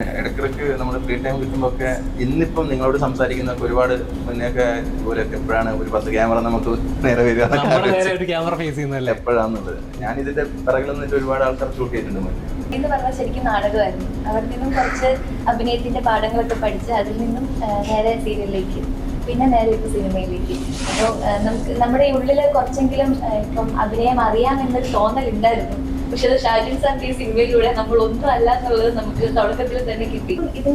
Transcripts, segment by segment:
ഇടയ്ക്കിടയ്ക്ക് നമ്മൾ free time കിട്ടുമ്പോഴൊക്കെ ഇന്നിപ്പം നിങ്ങളോട് സംസാരിക്കുന്നൊക്കെ ഒരുപാട് മുന്നേയൊക്കെ ഇതുപോലെയൊക്കെ എപ്പോഴാണ് ഒരു 10 ക്യാമറ നമുക്ക് നേരെ വരിക എപ്പോഴാന്നുള്ളത്. ഞാൻ ഇതിന്റെ പിറകിൽ നിന്നിട്ട് ഒരുപാട് ആൾക്കാർ ഷൂട്ട് ചെയ്തിട്ടുണ്ട്. എന്ന് പറഞ്ഞാൽ ശരിക്കും നാടകമായിരുന്നു. അവിടെ നിന്നും കുറച്ച് അഭിനയത്തിന്റെ പാഠങ്ങളൊക്കെ പഠിച്ച് അതിൽ നിന്നും നേരെ സീരിയലിലേക്ക്, പിന്നെ നേരെ ഇപ്പൊ സിനിമയിലേക്ക്. അപ്പോൾ നമുക്ക് നമ്മുടെ ഉള്ളില് കുറച്ചെങ്കിലും ഇപ്പം അഭിനയം അറിയാമെന്നൊരു തോന്നലുണ്ടായിരുന്നു. പക്ഷെ അത് ഷാജൻ സാറിന്റെ ഈ സിനിമയിലൂടെ നമ്മൾ ഒന്നും അല്ല എന്നുള്ളത് നമുക്ക് തുടക്കത്തിൽ തന്നെ കിട്ടി. ഇത്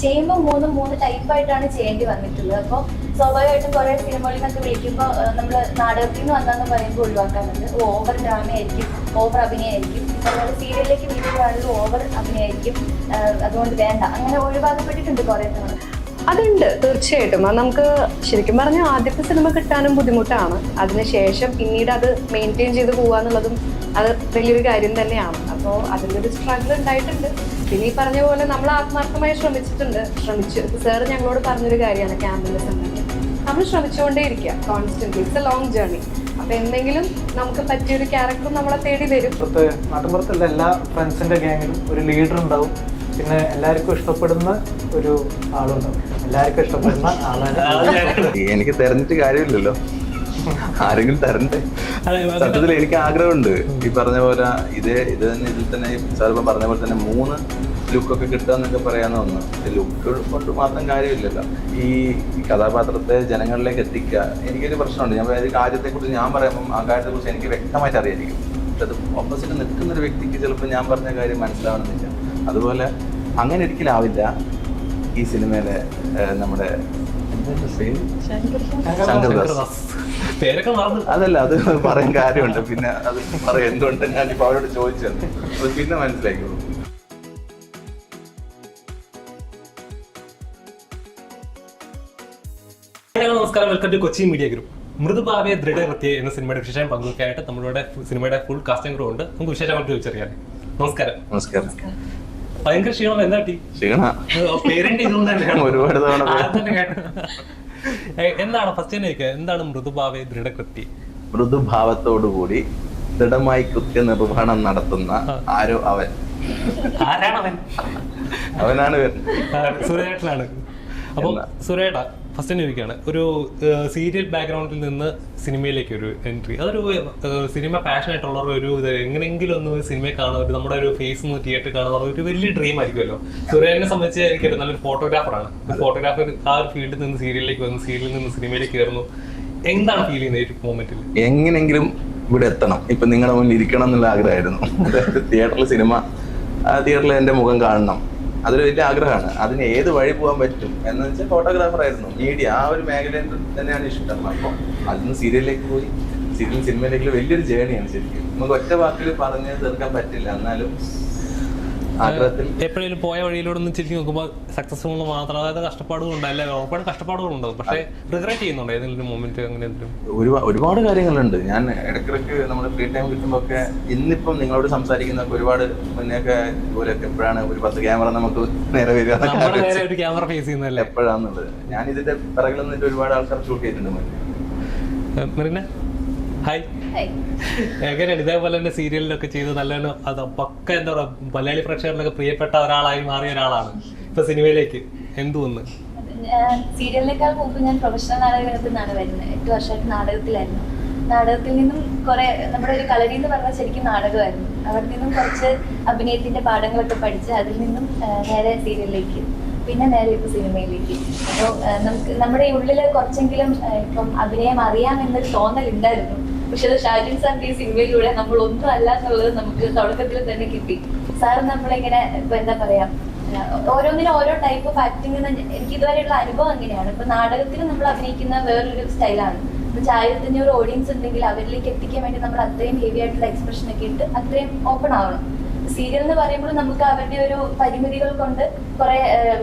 ചെയ്യുമ്പോൾ മൂന്ന് ടൈപ്പായിട്ടാണ് ചെയ്യേണ്ടി വന്നിട്ടുള്ളത്. അപ്പോൾ സ്വാഭാവികമായിട്ടും കുറെ സിനിമകളിൽ നിന്നൊക്കെ വിളിക്കുമ്പോൾ നമ്മൾ നാടകത്തിൽ നിന്ന് വന്നാന്ന് പറയുമ്പോൾ ഒഴിവാക്കാറുണ്ട്. Over ഡ്രാമയായിരിക്കും, over അഭിനയമായിരിക്കും. അതുപോലെ സീരിയലിലേക്ക് വിളിക്കുകയാണെങ്കിൽ ഓവർ അഭിനയമായിരിക്കും, അതുകൊണ്ട് വേണ്ട, അങ്ങനെ ഒഴിവാക്കപ്പെട്ടിട്ടുണ്ട് കുറെ തവണ. അതുണ്ട്, തീർച്ചയായിട്ടും. അത് നമുക്ക് ശരിക്കും പറഞ്ഞാൽ ആദ്യത്തെ സിനിമ കിട്ടാനും ബുദ്ധിമുട്ടാണ്. അതിനുശേഷം പിന്നീട് അത് മെയിൻറ്റെയിൻ ചെയ്ത് പോകാന്നുള്ളതും അത് വലിയൊരു കാര്യം തന്നെയാണ്. അപ്പോൾ അതിൻ്റെ ഒരു സ്ട്രഗിൾ ഉണ്ടായിട്ടുണ്ട്. പിന്നെ ഈ പറഞ്ഞ പോലെ നമ്മൾ ആത്മാർത്ഥമായി ശ്രമിച്ചു. സാർ ഞങ്ങളോട് പറഞ്ഞൊരു കാര്യമാണ് ക്യാമ്പിൻ്റെ സമയത്ത് നമ്മൾ ശ്രമിച്ചുകൊണ്ടേ ഇരിക്കുക constantly. It's A long journey. അപ്പൊ എന്തെങ്കിലും നമുക്ക് പറ്റിയൊരു ക്യാരക്ടർ നമ്മളെ തേടി വരും. നാട്ടിൻപുറത്തുള്ള എല്ലാ ഫ്രണ്ട്സിന്റെ ഗ്യാങ്ങിലും ഒരു ലീഡർ ഉണ്ടാവും. പിന്നെ എല്ലാവർക്കും ഇഷ്ടപ്പെടുന്ന ഒരു ആളുണ്ടാവും. എല്ലാവർക്കും ഇഷ്ടപ്പെടുന്ന ആളാണ്. എനിക്ക് തെരഞ്ഞിട്ട് കാര്യമില്ലല്ലോ, ആരെങ്കിലും തരണ്ടേ. സത്യത്തിൽ എനിക്ക് ആഗ്രഹമുണ്ട്. ഈ പറഞ്ഞ പോലെ ഇതിൽ തന്നെ സാർ ഇപ്പം പറഞ്ഞ പോലെ തന്നെ 3 ലുക്കൊക്കെ കിട്ടുക എന്നൊക്കെ പറയാന്ന് തോന്നുന്നു. ലുക്ക് കൊണ്ട് മാത്രം കാര്യമില്ലല്ലോ. ഈ കഥാപാത്രത്തെ ജനങ്ങളിലേക്ക് എത്തിക്കുക. എനിക്കൊരു പ്രശ്നമുണ്ട്. ഞാൻ ഒരു കാര്യത്തെക്കുറിച്ച് ഞാൻ പറയുമ്പം ആ കാര്യത്തെക്കുറിച്ച് എനിക്ക് വ്യക്തമായിട്ട് അറിയായിരിക്കും. പക്ഷെ അത് ഓപ്പോസിറ്റ് നിൽക്കുന്നൊരു വ്യക്തിക്ക് ചിലപ്പോൾ ഞാൻ പറഞ്ഞ കാര്യം മനസ്സിലാവണമെന്നില്ല. അതുപോലെ അങ്ങനെ ഒരിക്കലാവില്ല ഈ സിനിമയിലെ നമ്മുടെ അതല്ല, അത് പറയാൻ കാര്യമുണ്ട്. പിന്നെ അത് പറയാം എന്തുകൊണ്ട് ഞാനിപ്പോ അവരോട് ചോദിച്ചത് അത് പിന്നെ മനസ്സിലാക്കിയോളൂ. നമസ്കാരം, welcome to Kochi media group. Mridubhave Dhridakrithye എന്ന സിനിമയുടെ വിശേഷം പങ്കുവയ്ക്കാനായിട്ട് നമ്മളുടെ സിനിമയുടെ ഫുൾ കാസ്റ്റിംഗ് ക്രൂ ഉണ്ട്. നമുക്ക് വിശേഷം ചോദിച്ചറിയാം. നമസ്കാരം. നമസ്കാരം. ഭയങ്കര ക്ഷീണം. എന്താ പേരന്റ് ഇതുകൊണ്ട് തന്നെയാണ് ഒരുപാട് തവണ. എന്താണ് ഫസ്റ്റ് തന്നെ എന്താണ് മൃദുഭാവെ ദൃഢകൃത്യ? മൃദുഭാവത്തോടുകൂടി ദൃഢമായി കൃത്യനിർവഹണം നടത്തുന്ന ആരോ അവൻ. ആരാണവൻ? അവനാണ് സുരേട്ടനാണ്. അപ്പം സുരേട്ട ഫസ്റ്റ് തന്നെ ചോദിക്കുകയാണ്, ഒരു സീരിയൽ ബാക്ക്ഗ്രൗണ്ടിൽ നിന്ന് സിനിമയിലേക്ക് ഒരു എൻട്രി, അതൊരു സിനിമ പാഷനായിട്ടുള്ളവർ ഒരു എങ്ങനെയെങ്കിലും ഒന്ന് സിനിമയെ കാണുക, നമ്മുടെ ഒരു ഫേസ് ഒന്ന് തിയേറ്ററിൽ കാണുന്ന ഒരു വലിയ ഡ്രീം ആയിരിക്കുമല്ലോ. സുരേഷിനെ സംബന്ധിച്ച് എനിക്കൊരു നല്ലൊരു ഫോട്ടോഗ്രാഫറാണ്. ഫോട്ടോഗ്രാഫർ ആ ഒരു ഫീൽഡിൽ നിന്ന് സീരിയലിലേക്ക് വന്നു, സീരിയലിൽ നിന്ന് സിനിമയിലേക്ക് കയറുന്നു. എന്താണ് ഫീൽ ചെയ്യുന്നത് ഈ മൊമെന്റിൽ? എങ്ങനെങ്കിലും ഇവിടെ എത്തണം, ഇപ്പൊ നിങ്ങളുടെ മുന്നിൽ ഇരിക്കണം എന്നുള്ള ആഗ്രഹമായിരുന്നു. തിയേറ്ററിൽ തിയേറ്ററിൽ എന്റെ മുഖം കാണണം, അതൊരു വലിയ ആഗ്രഹമാണ്. അതിന് ഏത് വഴി പോകാൻ പറ്റും എന്ന് വെച്ചാൽ ഫോട്ടോഗ്രാഫർ ആയിരുന്നു. മീഡിയ ആ ഒരു മേഖലയിൽ തന്നെയാണ് ഇഷ്ടം. അപ്പോൾ അതിന് സീരിയലിലേക്ക് പോയി, സിനിമയിലേക്ക് വലിയൊരു ജേണിയാണ് ശരിക്കും. നമുക്ക് ഒറ്റ വാക്കിൽ പറഞ്ഞ് തീർക്കാൻ പറ്റില്ല. എന്നാലും ആഗ്രഹത്തിൽ എപ്പോഴേലും പോയ വഴിയിലൂടെ ഒന്ന് തിരിഞ്ഞ് നോക്കുമ്പോൾ സക്സസ്ഫുൾ മാത്രം, അതായത് കഷ്ടപ്പാടുകളുണ്ട്, അല്ലെ ഒരുപാട് കഷ്ടപ്പാടുകളുണ്ടാവും, പക്ഷേ റിഗ്രറ്റ് ചെയ്യുന്നുണ്ടോ ഏതെങ്കിലും മൊമെന്റ്? അങ്ങനെ ഒരുപാട് കാര്യങ്ങളുണ്ട്. ഞാൻ ഇടയ്ക്കിടയ്ക്ക് നമ്മൾ ഫ്രീ ടൈം കിട്ടുമ്പോഴൊക്കെ ഇന്നിപ്പം നിങ്ങളോട് സംസാരിക്കുന്നൊക്കെ ഒരുപാട് മുന്നേയൊക്കെ ഇതുപോലെയൊക്കെ എപ്പോഴാണ് ഒരു 10 ക്യാമറ നമുക്ക് നേരെ വരിക എപ്പോഴാന്നുള്ളത്. ഞാൻ ഇതിന്റെ പിറകിൽ നിന്നിട്ട് ഒരുപാട് ആൾക്കാർ ഷൂട്ട് ചെയ്തിട്ടുണ്ട്. ഹായ്, എങ്ങനെയാണ് ഇതേപോലെ തന്നെ സീരിയലിലൊക്കെ ചെയ്ത് നല്ലതാണ്? അത് പക്ക എന്താ പറയുക, മലയാളി പ്രേക്ഷകരിലൊക്കെ പ്രിയപ്പെട്ട ഒരാളായി മാറിയ ഒരാളാണ്. ഇപ്പൊ സിനിമയിലേക്ക് എന്തുവന്ന്? സീരിയലിനേക്കാൾ മുമ്പ് ഞാൻ പ്രൊഫഷണൽ നാടകത്തിൽ നിന്നാണ് വരുന്നത്. 8 വർഷമായിട്ട് നാടകത്തിലായിരുന്നു. നാടകത്തിൽ നിന്നും കുറെ നമ്മുടെ ഒരു കളരി എന്ന് പറഞ്ഞാൽ ശരിക്കും നാടകമായിരുന്നു. അവിടെ നിന്നും കുറച്ച് അഭിനയത്തിന്റെ പാഠങ്ങളൊക്കെ പഠിച്ച് അതിൽ നിന്നും നേരെ സീരിയലിലേക്ക്, പിന്നെ നേരെ ഇപ്പൊ സിനിമയിലേക്ക്. അപ്പോൾ നമുക്ക് നമ്മുടെ ഉള്ളില് കുറച്ചെങ്കിലും ഇപ്പം അഭിനയം അറിയാമെന്നൊരു തോന്നലുണ്ടായിരുന്നു. പക്ഷെ അത് ഷാജൻ സാറിന്റെ ഈ സിനിമയിലൂടെ നമ്മൾ ഒന്നും അല്ല എന്നുള്ളത് നമുക്ക് തുടക്കത്തിൽ തന്നെ കിട്ടി. സാർ നമ്മളിങ്ങനെ ഇപ്പൊ എന്താ പറയാ, ഓരോന്നിനും ഓരോ ടൈപ്പ് ഓഫ് ആക്ടിങ്. എനിക്ക് ഇതുവരെയുള്ള അനുഭവം അങ്ങനെയാണ്. ഇപ്പൊ നാടകത്തിൽ നമ്മൾ അഭിനയിക്കുന്ന വേറൊരു സ്റ്റൈലാണ്. ഇപ്പൊ 1500 ഓഡിയൻസ് ഉണ്ടെങ്കിൽ അവരിലേക്ക് എത്തിക്കാൻ വേണ്ടി നമ്മൾ അത്രയും ഹെവി ആയിട്ടുള്ള എക്സ്പ്രഷൻ ഒക്കെ ഇട്ട് അത്രയും ഓപ്പൺ ആവണം. സീരിയൽ എന്ന് പറയുമ്പോൾ നമുക്ക് അവരുടെ ഒരു പരിമിതികൾ കൊണ്ട് കുറെ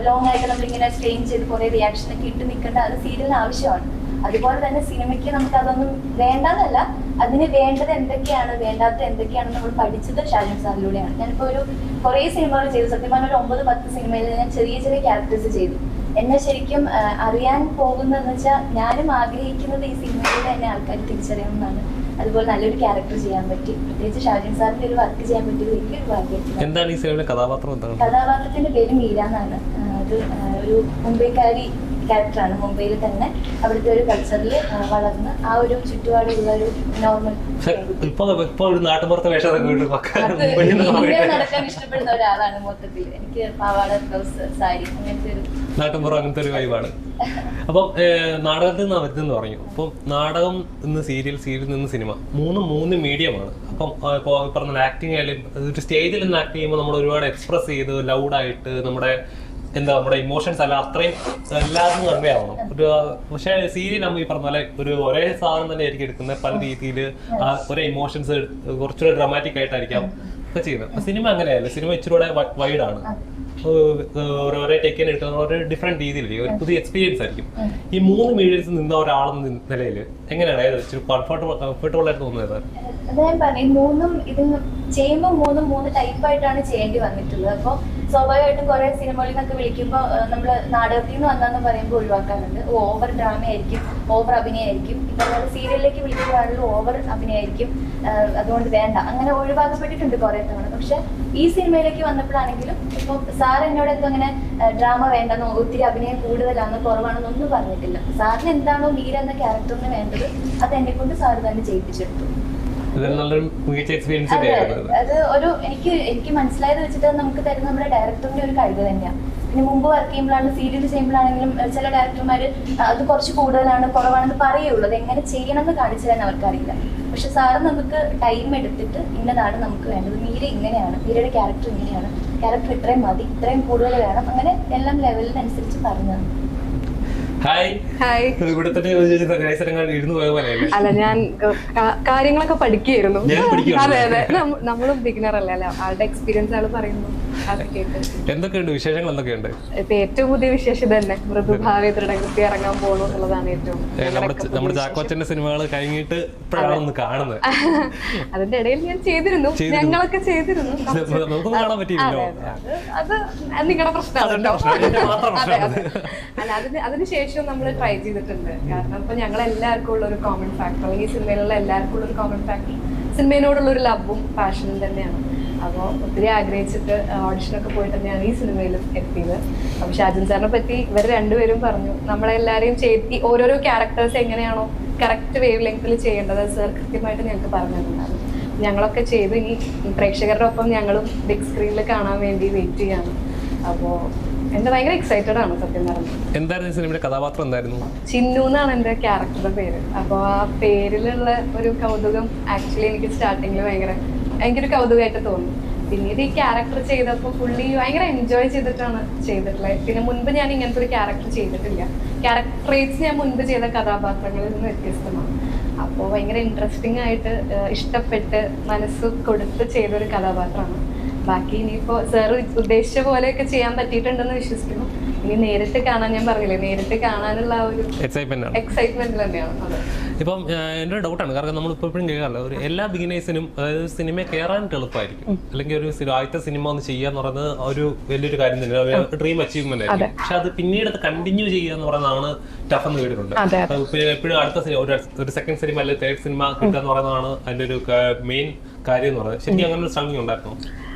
ലോങ് ആയിട്ട് നമ്മളിങ്ങനെ സ്ട്രെയിൻ ചെയ്ത് കുറെ റിയാക്ഷൻ ഒക്കെ ഇട്ട് നിൽക്കേണ്ട, അത് സീരിയലിന് ആവശ്യമാണ്. അതുപോലെ തന്നെ സിനിമയ്ക്ക് നമുക്ക് അതൊന്നും വേണ്ടെന്നല്ല, അതിന് വേണ്ടത് എന്തൊക്കെയാണ്, വേണ്ടാത്ത എന്തൊക്കെയാണെന്ന് നമ്മൾ പഠിച്ചത് ഷാജൻ സാറിലൂടെയാണ്. ഞാനിപ്പോൾ കുറെ സിനിമകൾ ചെയ്തു. സത്യം പറഞ്ഞ ഒരു 9-10 സിനിമയിൽ ഞാൻ ചെറിയ ചെറിയ ക്യാരക്ടേഴ്സ് ചെയ്തു. എന്നെ ശരിക്കും അറിയാൻ പോകുന്നതെന്ന് വെച്ചാൽ ഞാനും ആഗ്രഹിക്കുന്നത് ഈ സിനിമയിലൂടെ എന്നെ ആൾക്കാർ തിരിച്ചറിയണം എന്നാണ്. അതുപോലെ നല്ലൊരു ക്യാരക്ടർ ചെയ്യാൻ പറ്റി. പ്രത്യേകിച്ച് ഷാജിൻ സാറിന്റെ ഒരു വർക്ക് ചെയ്യാൻ പറ്റിയത് വലിയൊരു ഭാഗ്യമായിരുന്നു. എന്താണ് ഈ സിനിമയിലെ കഥാപാത്രം? എന്താണ് കഥാപാത്രത്തിന്റെ പേര് മീര എന്നാണ്. അത് ഒരു മുംബൈക്കാരി ക്യാരക്ടറാണ്. മുംബൈയിൽ തന്നെ അവിടുത്തെ ഒരു കൾച്ചറിൽ വളർന്ന് ആ ഒരു ചുറ്റുപാടുള്ള ഒരു നോർമൽ നടക്കാൻ ഇഷ്ടപ്പെടുന്ന ഒരാളാണ്. മൊത്തത്തിൽ എനിക്ക് പാവാട, ബ്ലൗസ്, സാരി അങ്ങനത്തെ ഒരു നാട്ടിൻപുറം അങ്ങനത്തെ ഒരു വൈബാണ്. അപ്പം നാടകത്തിൽ നിന്ന് വരുന്നെന്ന് പറഞ്ഞു. അപ്പം നാടകം നിന്ന് സീരിയൽ, സീരിയൽ നിന്ന് സിനിമ, മൂന്ന് മീഡിയമാണ്. അപ്പം പറഞ്ഞ ആക്ടിങ് ആയാലും ഒരു സ്റ്റേജിൽ നിന്ന് ആക്ട് ചെയ്യുമ്പോൾ നമ്മൾ ഒരുപാട് എക്സ്പ്രസ് ചെയ്ത് ലൗഡായിട്ട് നമ്മുടെ ഇമോഷൻസ് അല്ല അത്രയും എല്ലാവർക്കും കൺവേ ആവണം. പക്ഷേ സീരിയൽ നമ്മൾ ഈ പറഞ്ഞ പോലെ ഒരേ സാധനം തന്നെ ആയിരിക്കും എടുക്കുന്നത്. പല രീതിയിൽ ഒരേ ഇമോഷൻസ് കുറച്ചുകൂടെ ഡ്രാമാറ്റിക് ആയിട്ടായിരിക്കാം ഒക്കെ ചെയ്യുന്നത്. സിനിമ അങ്ങനെയല്ല. സിനിമ ഇച്ചിരി വൈഡാണ്. ഓരോ ടേക്കിന് എടുക്കുന്ന ഒരു ഡിഫറെന്റ് രീതിയിലായിരിക്കും, ഒരു പുതിയ എക്സ്പീരിയൻസ് ആയിരിക്കും. ഈ 3 മീഡിയത്തിൽ നിന്ന ഒരാളെന്ന നിലയിൽ എങ്ങനെയാണ് കംഫർട്ടബിൾ ആയിട്ട് തോന്നുന്നത്? ഞാൻ പറഞ്ഞു, മൂന്നും ഇത് ചെയ്യുമ്പോൾ മൂന്ന് ടൈപ്പായിട്ടാണ് ചെയ്യേണ്ടി വന്നിട്ടുള്ളത്. അപ്പോൾ സ്വാഭാവികമായിട്ടും കുറെ സിനിമകളിൽ നിന്നൊക്കെ വിളിക്കുമ്പോൾ നമ്മൾ നാടകത്തിൽ നിന്ന് വന്നാന്ന് പറയുമ്പോൾ ഒഴിവാക്കാറുണ്ട്. ഓവർ ഡ്രാമ ആയിരിക്കും, ഓവർ അഭിനയമായിരിക്കും. ഇപ്പം നമ്മൾ സീരിയലിലേക്ക് വിളിക്കുമ്പോഴാണെങ്കിലും ഓവർ അഭിനയമായിരിക്കും, അതുകൊണ്ട് വേണ്ട, അങ്ങനെ ഒഴിവാക്കപ്പെട്ടിട്ടുണ്ട് കുറെ തവണ. പക്ഷെ ഈ സിനിമയിലേക്ക് വന്നപ്പോഴാണെങ്കിലും ഇപ്പം സാർ എന്നോട് എന്തോ അങ്ങനെ ഡ്രാമ വേണ്ടെന്നോ ഒത്തിരി അഭിനയം കൂടുതലാണെന്നോ കുറവാണെന്നോ ഒന്നും പറഞ്ഞിട്ടില്ല. സാറിന് എന്താണോ മീര എന്ന ക്യാരക്ടറിന് വേണ്ടത് അത് എന്നെ കൊണ്ട് സാർ തന്നെ ചെയ്യിപ്പിച്ചെടുത്തു. അത് ഒരു എനിക്ക് മനസ്സിലായത് വെച്ചിട്ട് നമുക്ക് തരുന്ന നമ്മുടെ ഡയറക്ടറിന്റെ ഒരു കഴിവ് തന്നെയാണ്. പിന്നെ മുമ്പ് വർക്ക് ചെയ്യുമ്പോഴാണ്, സീരിയൽ ചെയ്യുമ്പോഴാണെങ്കിലും ചില ഡയറക്ടർമാർ അത് കുറച്ച് കൂടുതലാണ് കുറവാണെന്ന് പറയുള്ളൂ. അത് എങ്ങനെ ചെയ്യണം എന്ന് കാണിച്ചു തരാൻ അവർക്കറിയില്ല. പക്ഷെ സാറ് നമുക്ക് ടൈം എടുത്തിട്ട് ഇന്നതാണ് നമുക്ക് വേണ്ടത്, മീര ഇങ്ങനെയാണ്, മീരയുടെ ക്യാരക്ടർ ഇങ്ങനെയാണ്, ക്യാരക്ടർ ഇത്രയും മതി, ഇത്രയും കൂടുതൽ വേണം, അങ്ങനെ എല്ലാം ലെവലിനനുസരിച്ച് പറഞ്ഞു. അല്ല, ഞാൻ കാര്യങ്ങളൊക്കെ പഠിക്കുകയായിരുന്നു. അതെ അതെ, നമ്മളും ബിഗിനർ അല്ലേ, ആളുടെ എക്സ്പീരിയൻസ് ആള് പറയുന്നു. എന്തൊക്കെയുണ്ട് വിശേഷങ്ങൾ? എന്തൊക്കെയുണ്ട്? ഇപ്പൊ ഏറ്റവും പുതിയ വിശേഷം തന്നെ മൃദുഭാവി ദൃഢകൃതി ഇറങ്ങാൻ പോകണു എന്നുള്ളതാണ് ഏറ്റവും. നമ്മുടെ ചാക്കോച്ചന്റെ സിനിമകൾ കഴിഞ്ഞിട്ട് ഇപ്പോഴാണ് കാണുന്നത്. അതിന്റെ ഇടയിൽ ഞാൻ ചെയ്തിരുന്നു, ഞങ്ങളൊക്കെ ചെയ്തിരുന്നു. അത് നിങ്ങളുടെ പ്രശ്നമാണ്. അല്ല, അതിനുശേഷം നമ്മൾ ട്രൈ ചെയ്തിട്ടുണ്ട്. കാരണം ഇപ്പൊ ഞങ്ങൾ എല്ലാവർക്കും ഉള്ള ഒരു കോമൺ ഫാക്ടർ, അല്ലെങ്കിൽ സിനിമയിലുള്ള എല്ലാവർക്കും ഉള്ള ഒരു കോമൺ ഫാക്ടർ സിനിമയോടുള്ള ഒരു ലവും പാഷനും തന്നെയാണ്. അപ്പോൾ ഒത്തിരി ആഗ്രഹിച്ചിട്ട് ഓഡിഷനൊക്കെ പോയിട്ട് തന്നെയാണ് ഈ സിനിമയിലും എത്തിയത്. അപ്പോൾ ഷാജിൻ സാറിനെ പറ്റി ഇവർ രണ്ടുപേരും പറഞ്ഞു, നമ്മളെല്ലാവരെയും ഓരോരോ ക്യാരക്ടേഴ്സ് എങ്ങനെയാണോ കറക്റ്റ് വേവ് ലെങ്ത്തിൽ ചെയ്യേണ്ടത് സാർ കൃത്യമായിട്ട് ഞങ്ങൾക്ക് പറഞ്ഞു തന്നിട്ടുണ്ടായിരുന്നു. ഞങ്ങളൊക്കെ ചെയ്ത് ഇനി പ്രേക്ഷകരുടെ ഒപ്പം ഞങ്ങളും ബിഗ് സ്ക്രീനിൽ കാണാൻ വേണ്ടി വെയിറ്റ് ചെയ്യാണ്. അപ്പോൾ എന്റെ ഭയങ്കര എക്സൈറ്റഡ് ആണ് സത്യം പറഞ്ഞത്. എന്തായിരുന്നു സിനിമയുടെ കഥാപാത്രം? എന്തായിരുന്നു? ചിന്നു എന്നാണ് എന്റെ ക്യാരക്ടറുടെ പേര്. അപ്പോൾ ആ പേരിലുള്ള ഒരു കൗതുകം ആക്ച്വലി എനിക്ക് സ്റ്റാർട്ടിങ്ങിൽ ഭയങ്കര കൗതുകമായിട്ട് തോന്നി. പിന്നീട് ഈ ക്യാരക്ടർ ചെയ്തപ്പോൾ പുള്ളി ഭയങ്കര എൻജോയ് ചെയ്തിട്ടാണ് ചെയ്തിട്ടുള്ളത്. പിന്നെ മുൻപ് ഞാൻ ഇങ്ങനത്തെ ഒരു ക്യാരക്ടർ ചെയ്തിട്ടില്ല. ക്യാരക്ടർ ട്രേറ്റ്സ് ഞാൻ മുൻപ് ചെയ്ത കഥാപാത്രങ്ങളിൽ നിന്ന് വ്യത്യസ്തമാണ്. അപ്പോൾ ഭയങ്കര ഇൻട്രസ്റ്റിംഗ് ആയിട്ട് ഇഷ്ടപ്പെട്ട് മനസ്സ് കൊടുത്ത് ചെയ്തൊരു കഥാപാത്രമാണ്. ബാക്കി ഇനിയിപ്പോൾ സാർ ഉദ്ദേശിച്ച പോലെയൊക്കെ ചെയ്യാൻ പറ്റിയിട്ടുണ്ടെന്ന് വിശ്വസിക്കുന്നു. ഇനി നേരിട്ട് കാണാൻ, ഞാൻ പറഞ്ഞില്ലേ, നേരിട്ട് കാണാനുള്ള ഒരു എക്സൈറ്റ്മെന്റ് തന്നെയാണ്. ഇപ്പം എൻ്റെ ഡൗട്ടാണ്, കാരണം നമ്മളിപ്പോൾ എപ്പോഴും കേൾക്കാറില്ല, ഒരു എല്ലാ ബിഗിനേഴ്സിനും അതായത് സിനിമ കയറാനായിട്ട് എളുപ്പമായിരിക്കും, അല്ലെങ്കിൽ ഒരു ആദ്യത്തെ സിനിമ ഒന്ന് ചെയ്യാന്ന് പറയുന്നത് ഒരു വലിയൊരു കാര്യം തന്നെ, ഡ്രീം അച്ചീവ്മെന്റ് ആയിരിക്കും. പക്ഷെ അത് പിന്നീട് അത് കണ്ടിന്യൂ ചെയ്യുക എന്ന് പറയുന്നതാണ് ടഫ് എന്ന് കേട്ടിട്ടുണ്ട്. എപ്പോഴും അടുത്ത ഒരു സെക്കൻഡ് സിനിമ അല്ലെങ്കിൽ തേർഡ് സിനിമ കിട്ടുക എന്ന് പറയുന്നതാണ് അതിൻ്റെ ഒരു മെയിൻ കാര്യം എന്ന് പറയുന്നത്. ശരിക്കും അങ്ങനെ ഒരു സ്ട്രഗ്ലിംഗ് ഉണ്ടായിരുന്നു?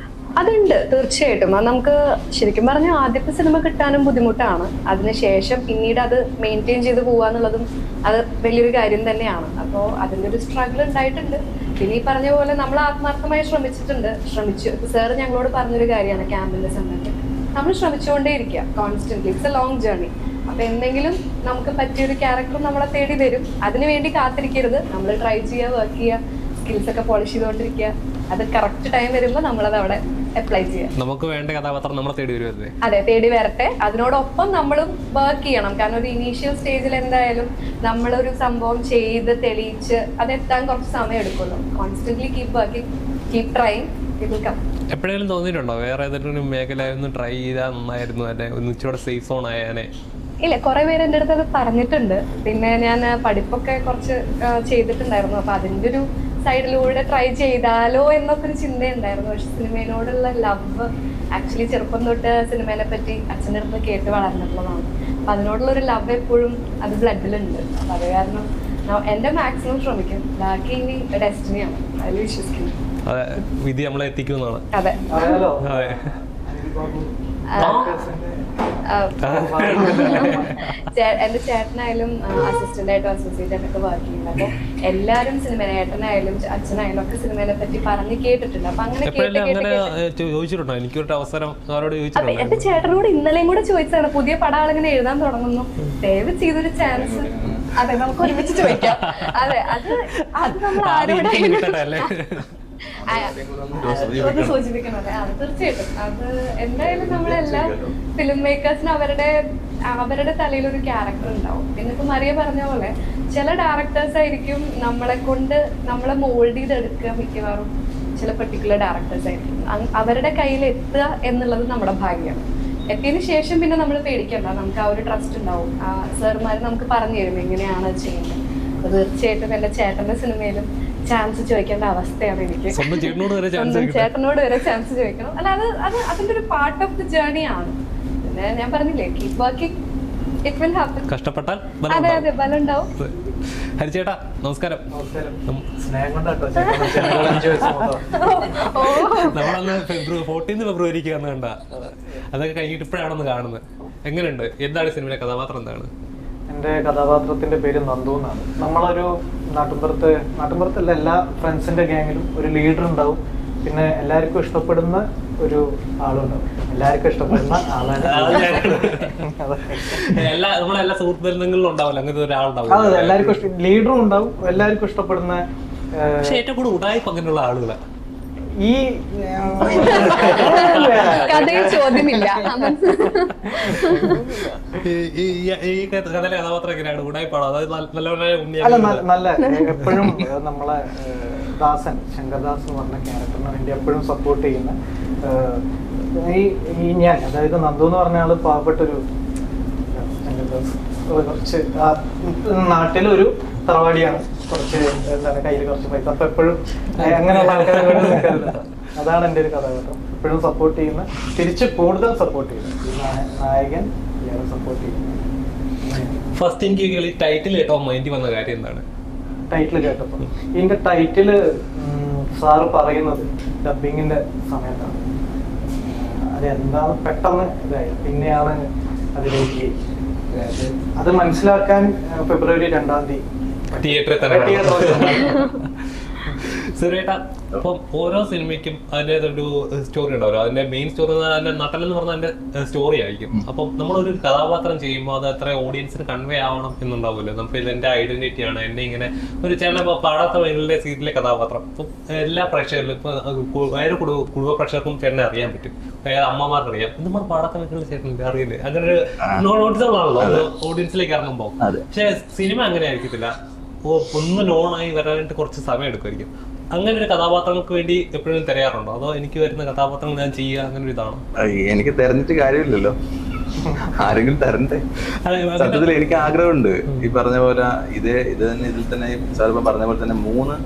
അതുണ്ട്, തീർച്ചയായിട്ടും. അത് നമുക്ക് ശരിക്കും പറഞ്ഞാൽ ആദ്യത്തെ സിനിമ കിട്ടാനും ബുദ്ധിമുട്ടാണ്. അതിനുശേഷം പിന്നീട് അത് മെയിൻറ്റെയിൻ ചെയ്ത് പോവാന്നുള്ളതും അത് വലിയൊരു കാര്യം തന്നെയാണ്. അപ്പോൾ അതിൻ്റെ ഒരു സ്ട്രഗിൾ ഉണ്ടായിട്ടുണ്ട്. പിന്നെ ഈ പറഞ്ഞ പോലെ നമ്മൾ ആത്മാർത്ഥമായി ശ്രമിച്ചു. സാർ ഞങ്ങളോട് പറഞ്ഞൊരു കാര്യമാണ് ക്യാമ്പിന്റെ സമയത്ത്, നമ്മൾ ശ്രമിച്ചുകൊണ്ടേ ഇരിക്കുക constantly. It's A long journey. അപ്പൊ എന്തെങ്കിലും നമുക്ക് പറ്റിയൊരു ക്യാരക്ടർ നമ്മളെ തേടി വരും. അതിനുവേണ്ടി കാത്തിരിക്കരുത്, നമ്മൾ ട്രൈ ചെയ്യുക, വർക്ക് ചെയ്യുക, സ്കിൽസ് ഒക്കെ പോളിഷ് ചെയ്തുകൊണ്ടിരിക്കുക. അത് കറക്റ്റ് ടൈം വരുമ്പോൾ നമ്മളത് അവിടെ അപ്ലൈ ചെയ്യാം. നമുക്ക് വേണ്ട കഥാപാത്രം നമ്മളെ തേടി വരുമല്ലേ? അതെ, തേടി വരട്ടെ. അതിനോടൊപ്പം നമ്മളും വർക്ക് ചെയ്യണം. കാരണം ഒരു ഇനീഷ്യൽ സ്റ്റേജിൽ എന്തായാലും നമ്മളൊരു സംഭവം ചെയ്ത് തെളിയിച്ച് അതെത്താൻ കുറച്ച് സമയം എടുക്കുമല്ലോ. Constantly keep working, keep trying, it will come. എപ്പോഴെങ്കിലും തോന്നിയിട്ടുണ്ടോ വേറെ ഏതെങ്കിലും മേഖല ഒന്ന് ട്രൈ ചെയ്താൽ നന്നായിരുന്നു, അല്ലെ ഒന്ന് ഇച്ചിരി സേഫ് സോൺ ആയാനെ? ഇല്ല, കുറെ പേര് എൻ്റെ അടുത്ത് അത് പറഞ്ഞിട്ടുണ്ട്. പിന്നെ ഞാൻ പഠിപ്പൊക്കെ കുറച്ച് ചെയ്തിട്ടുണ്ടായിരുന്നു. അപ്പൊ അതിൻ്റെ ഒരു സൈഡിലൂടെ ട്രൈ ചെയ്താലോ എന്നൊക്കെ ഒരു ചിന്തയുണ്ടായിരുന്നു. പക്ഷെ സിനിമയോടുള്ള ലവ് ആക്ച്വലി ചെറുപ്പം തൊട്ട് സിനിമയെ പറ്റി അച്ഛൻ്റെ അടുത്ത് കേട്ട് വളർന്നിട്ടുള്ളതാണ്. അപ്പം അതിനോടുള്ളൊരു ലവ് എപ്പോഴും അത് ബ്ലഡിലുണ്ട്. അപ്പം അത് കാരണം എന്റെ മാക്സിമം ശ്രമിക്കും. ബാക്കി ഇനി ഡെസ്റ്റിനിയാണ്, അതിൽ വിശ്വസിക്കുന്നു. അതെ, വിധി നമ്മളെ എത്തിക്കുന്നതാണ്. അതെ. അറിയാലോ അതെ. എന്റെ ചേട്ടനായാലും അസിസ്റ്റന്റ് ആയിട്ടും അസോസിയേറ്റ് ആയിട്ടൊക്കെ വർക്ക് ചെയ്യുന്നുണ്ട്. അപ്പൊ എല്ലാരും സിനിമ, ഏട്ടനായാലും അച്ഛനായാലും ഒക്കെ സിനിമയെ പറ്റി പറഞ്ഞ് കേട്ടിട്ടുണ്ട്. അപ്പൊ അങ്ങനെ ചോദിച്ചിട്ടുണ്ടോ? എനിക്കൊരു അവസരം അവരോട് അപ്പൊ ചോദിച്ചിട്ടുണ്ടോ? എന്റെ ചേട്ടനോട് ഇന്നലെയും കൂടെ ചോദിച്ചതാണ്, പുതിയ പടം ആളിങ്ങനെ എഴുതാൻ തുടങ്ങുന്നു, ദയവ് ചെയ്തൊരു ചാൻസ്. അതെ, നമുക്ക് ഒരുമിച്ച് ചോദിക്കാം. അതെ, അത് നമ്മൾ ആരോടായാലും ഒന്ന് സൂചിപ്പിക്കുന്നത്. അത് തീർച്ചയായിട്ടും, അത് എന്തായാലും നമ്മളെല്ലാ ഫിലിം മേക്കേഴ്സിനും അവരുടെ തലയിൽ ഒരു ക്യാരക്ടർ ഉണ്ടാവും. പിന്നെ ഇപ്പൊ മറിയ പറഞ്ഞ പോലെ ചില ഡയറക്ടേഴ്സ് ആയിരിക്കും നമ്മളെ മോൾഡ് ചെയ്തെടുക്കുക, മിക്കവാറും ചില പെർട്ടിക്കുലർ ഡയറക്ടേഴ്സ് ആയിരിക്കും. അവരുടെ കയ്യിൽ എത്തുക എന്നുള്ളത് നമ്മുടെ ഭാഗ്യമാണ്. എത്തിയതിനു ശേഷം പിന്നെ നമ്മൾ പേടിക്കണ്ട, നമുക്ക് ആ ഒരു ട്രസ്റ്റ് ഉണ്ടാവും. ആ സാർമാർ നമുക്ക് പറഞ്ഞു തരും എങ്ങനെയാണ് ചെയ്യുന്നത്. അപ്പൊ തീർച്ചയായിട്ടും എന്റെ ചേട്ടന്റെ സിനിമയിലും ചാൻസ് ചോദിക്കേണ്ട അവസ്ഥയാണ് എനിക്ക്. ചേട്ടനോട് വരെ ചാൻസ് ചോദിക്കണം. അല്ല, അത് അതിന്റെ ഒരു പാർട്ട് ഓഫ് ദി ജേർണി ആണ്. പിന്നെ ഞാൻ പറഞ്ഞില്ലേ, keep working, it will happen. കഷ്ടപ്പെട്ടാൽ അതെ അതെ, ബലം ഉണ്ടാവും. ഹരിച്ചേട്ടാ നമസ്കാരം. സ്നേഹം കൊണ്ടാട്ടോ നമ്മളന്ന് ഫെബ്രുവരിക്ക് വന്ന് കണ്ട, അതൊക്കെ കഴിഞ്ഞിട്ട് ഇപ്പോഴാണെന്ന് കാണുന്നത്. എങ്ങനെയുണ്ട്? എന്താണ് സിനിമയിലെ കഥാപാത്രം? എന്താണ്? എൻ്റെ കഥാപാത്രത്തിന്റെ പേര് നന്ദു എന്നാണ്. നമ്മളൊരു നാട്ടുമ്പുറത്തുള്ള എല്ലാ ഫ്രണ്ട്സിന്റെ ഗ്യാങ്ങിലും ഒരു ലീഡർ ഉണ്ടാവും. പിന്നെ എല്ലാവർക്കും ഇഷ്ടപ്പെടുന്ന ഒരു ആളുണ്ടാവും. എല്ലാവർക്കും ഇഷ്ടപ്പെടുന്ന ആളാണ്. നമ്മളെല്ലാ സുഹൃത്ത് ബന്ധങ്ങളിലും ഉണ്ടാവില്ല അങ്ങനത്തെ ഒരാളുണ്ടാവും. അതെ, എല്ലാവർക്കും ലീഡറും ഉണ്ടാവും, എല്ലാവർക്കും ഇഷ്ടപ്പെടുന്ന. പക്ഷെ ഏറ്റവും കൂടുതൽ ഉടായ്പ അങ്ങനെയുള്ള ആളുകളാണ്. ഈ കഥയിൽ ചോദ്യമില്ല. ഈ കഥയിലെ കഥാപാത്രം എങ്ങനെയാണ്? ഉടായ്പാണോ? അതായത് നല്ല എപ്പോഴും നമ്മളെ ശങ്കർദാസ് എന്ന് പറഞ്ഞ ക്യാരക്ടറിന് വേണ്ടി എപ്പോഴും സപ്പോർട്ട് ചെയ്യുന്ന ഈ ഞാൻ, അതായത് നന്ദു എന്ന് പറഞ്ഞ ആള് പാവപ്പെട്ടൊരു ശങ്കർദാസ്, കുറച്ച് നാട്ടിലൊരു തറവാടിയാണ്. കുറച്ച് എന്താണ്, കയ്യിൽ കുറച്ച് പൈസ. അപ്പൊ എപ്പോഴും അങ്ങനെയുള്ള ആൾക്കാരെ നിൽക്കരുത്. അതാണ് എൻ്റെ ഒരു കഥാപാത്രം. എപ്പോഴും സപ്പോർട്ട് ചെയ്യുന്ന, തിരിച്ച് കൂടുതൽ സപ്പോർട്ട് ചെയ്യുന്ന നായകൻ ഇയാളെ സപ്പോർട്ട് ചെയ്യുന്ന. ഫസ്റ്റ് എനിക്ക് ടൈറ്റിൽ കേട്ടോ മൈൻഡ് വന്ന കാര്യം എന്താണ്? ടൈറ്റിൽ കേട്ടപ്പോ ഇതിന്റെ ടൈറ്റില് സാറ് പറയുന്നത് ഡബിങ്ങിന്റെ സമയത്താണ്. അതെന്താണ് പെട്ടെന്ന് ഇതായി. പിന്നെയാണ് അതിലേക്ക് അത് മനസ്സിലാക്കാൻ ഫെബ്രുവരി 2-ാം തീയതി തിയേറ്ററിൽ തന്നെ. സുരേട്ടാ, അപ്പം ഓരോ സിനിമയ്ക്കും അതിൻ്റെ ഒരു സ്റ്റോറി ഉണ്ടാവുമല്ലോ. അതിന്റെ മെയിൻ സ്റ്റോറി, അതിന്റെ നട്ടലെന്ന് പറഞ്ഞാൽ അതിന്റെ സ്റ്റോറി ആയിരിക്കും. അപ്പം നമ്മളൊരു കഥാപാത്രം ചെയ്യുമ്പോൾ അത് അത്ര ഓഡിയൻസിന് കൺവേ ആവണം എന്നുണ്ടാവുമല്ലോ. നമുക്ക് എന്റെ ഐഡന്റിറ്റിയാണ്, എന്നെ ഇങ്ങനെ ഒരു ചേട്ടൻ പാടാത്ത വയലിലെ സീരിയലിലെ കഥാപാത്രം. അപ്പം എല്ലാ പ്രേക്ഷകരിലും ഇപ്പൊ വേറെ കുടുംബ പ്രേക്ഷകർക്കും ചേട്ടനെ അറിയാൻ പറ്റും, അമ്മമാർക്ക് അറിയാം. എന്തുമാർ പാടാത്ത വയലിലെ ചേട്ടൻ അറിയില്ലേ? അങ്ങനെ ഒരു നോട്ടീസുകളാണല്ലോ ഓഡിയൻസിലേക്ക് ഇറങ്ങുമ്പോൾ. പക്ഷെ സിനിമ അങ്ങനെ ആയിരിക്കത്തില്ല. ഒന്ന് നോണായി വരാനായിട്ട് കുറച്ച് സമയം എടുക്കുമായിരിക്കും. അങ്ങനെ ഒരു കഥാപാത്രങ്ങൾക്ക് വേണ്ടി എപ്പോഴും തിരയാറുണ്ടോ? അതോ എനിക്ക് വരുന്ന കഥാപാത്രങ്ങൾ ഞാൻ ചെയ്യുക, അങ്ങനെ ഒരു ഇതാണോ? എനിക്ക് തെരഞ്ഞിട്ട് കാര്യമില്ലല്ലോ, ആരെങ്കിലും തരണ്ടേ. സത്യത്തിൽ എനിക്ക് ആഗ്രഹമുണ്ട്. ഈ പറഞ്ഞ പോലെ ഇതിൽ തന്നെ സാറിപ്പം പറഞ്ഞ പോലെ തന്നെ 3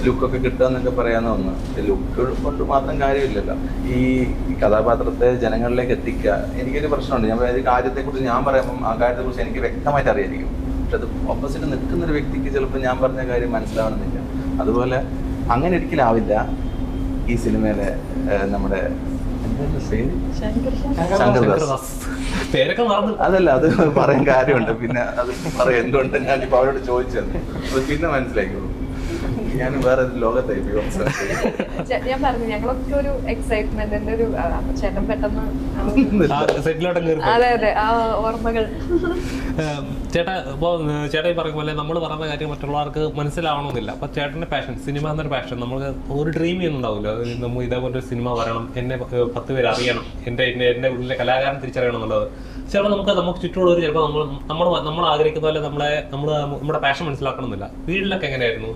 ലുക്കൊക്കെ കിട്ടുക എന്നൊക്കെ പറയാന്ന് തോന്നുന്നു. ലുക്ക് കൊണ്ട് മാത്രം കാര്യമില്ലല്ലോ. ഈ കഥാപാത്രത്തെ ജനങ്ങളിലേക്ക് എത്തിക്കുക. എനിക്കൊരു പ്രശ്നമുണ്ട്. ഞാൻ കാര്യത്തെക്കുറിച്ച് ഞാൻ പറയുമ്പം ആ കാര്യത്തെക്കുറിച്ച് എനിക്ക് വ്യക്തമായിട്ട് അറിയായിരിക്കും. പക്ഷെ അത് ഓപ്പോസിറ്റ് നിൽക്കുന്ന ഒരു വ്യക്തിക്ക് ചിലപ്പോൾ ഞാൻ പറഞ്ഞ കാര്യം മനസ്സിലാവണമെന്നില്ല. അതുപോലെ അങ്ങനെ ഒരിക്കലാവില്ല ഈ സിനിമയിലെ നമ്മുടെ ശങ്കർദാസ്. അതല്ല, അത് പറയാൻ കാര്യമുണ്ട്. പിന്നെ അത് പറയാം എന്തുകൊണ്ട് ഞാനിപ്പോ അവരോട് ചോദിച്ചത് പിന്നെ മനസ്സിലാക്കിയുള്ളൂ. ഞാൻ വേറെ ലോകത്തായി. ഞാൻ പറഞ്ഞു, ഞങ്ങളൊക്കെ ഒരു എക്സൈറ്റ്മെന്റിന്റെ ഒരു ചേട്ടൻ പെട്ടെന്ന്. അതെ അതെ, ആ ഓർമ്മകൾ. ചേട്ടാ, ഇപ്പോൾ ചേട്ടാ ഈ പറയുന്ന പോലെ നമ്മൾ പറയുന്ന കാര്യം മറ്റുള്ളവർക്ക് മനസ്സിലാവണമെന്നില്ല. അപ്പൊ ചേട്ടന്റെ പാഷൻ, സിനിമ എന്നൊരു പാഷൻ, നമുക്ക് ഒരു ഡ്രീം ചെയ്യുന്നുണ്ടാവില്ല. നമ്മൾ ഇതേപോലെ ഒരു സിനിമ വരണം, എന്നെ 10 പേര് അറിയണം, എന്റെ ഉള്ളിലെ കലാകാരൻ തിരിച്ചറിയണം എന്നുള്ളത്. ചിലപ്പോൾ നമുക്ക് ചുറ്റുമുള്ളവർ ചിലപ്പോൾ നമ്മൾ ആഗ്രഹിക്കുന്ന പോലെ നമ്മുടെ പാഷൻ മനസ്സിലാക്കണമെന്നില്ല. വീട്ടിലൊക്കെ എങ്ങനെയായിരുന്നു?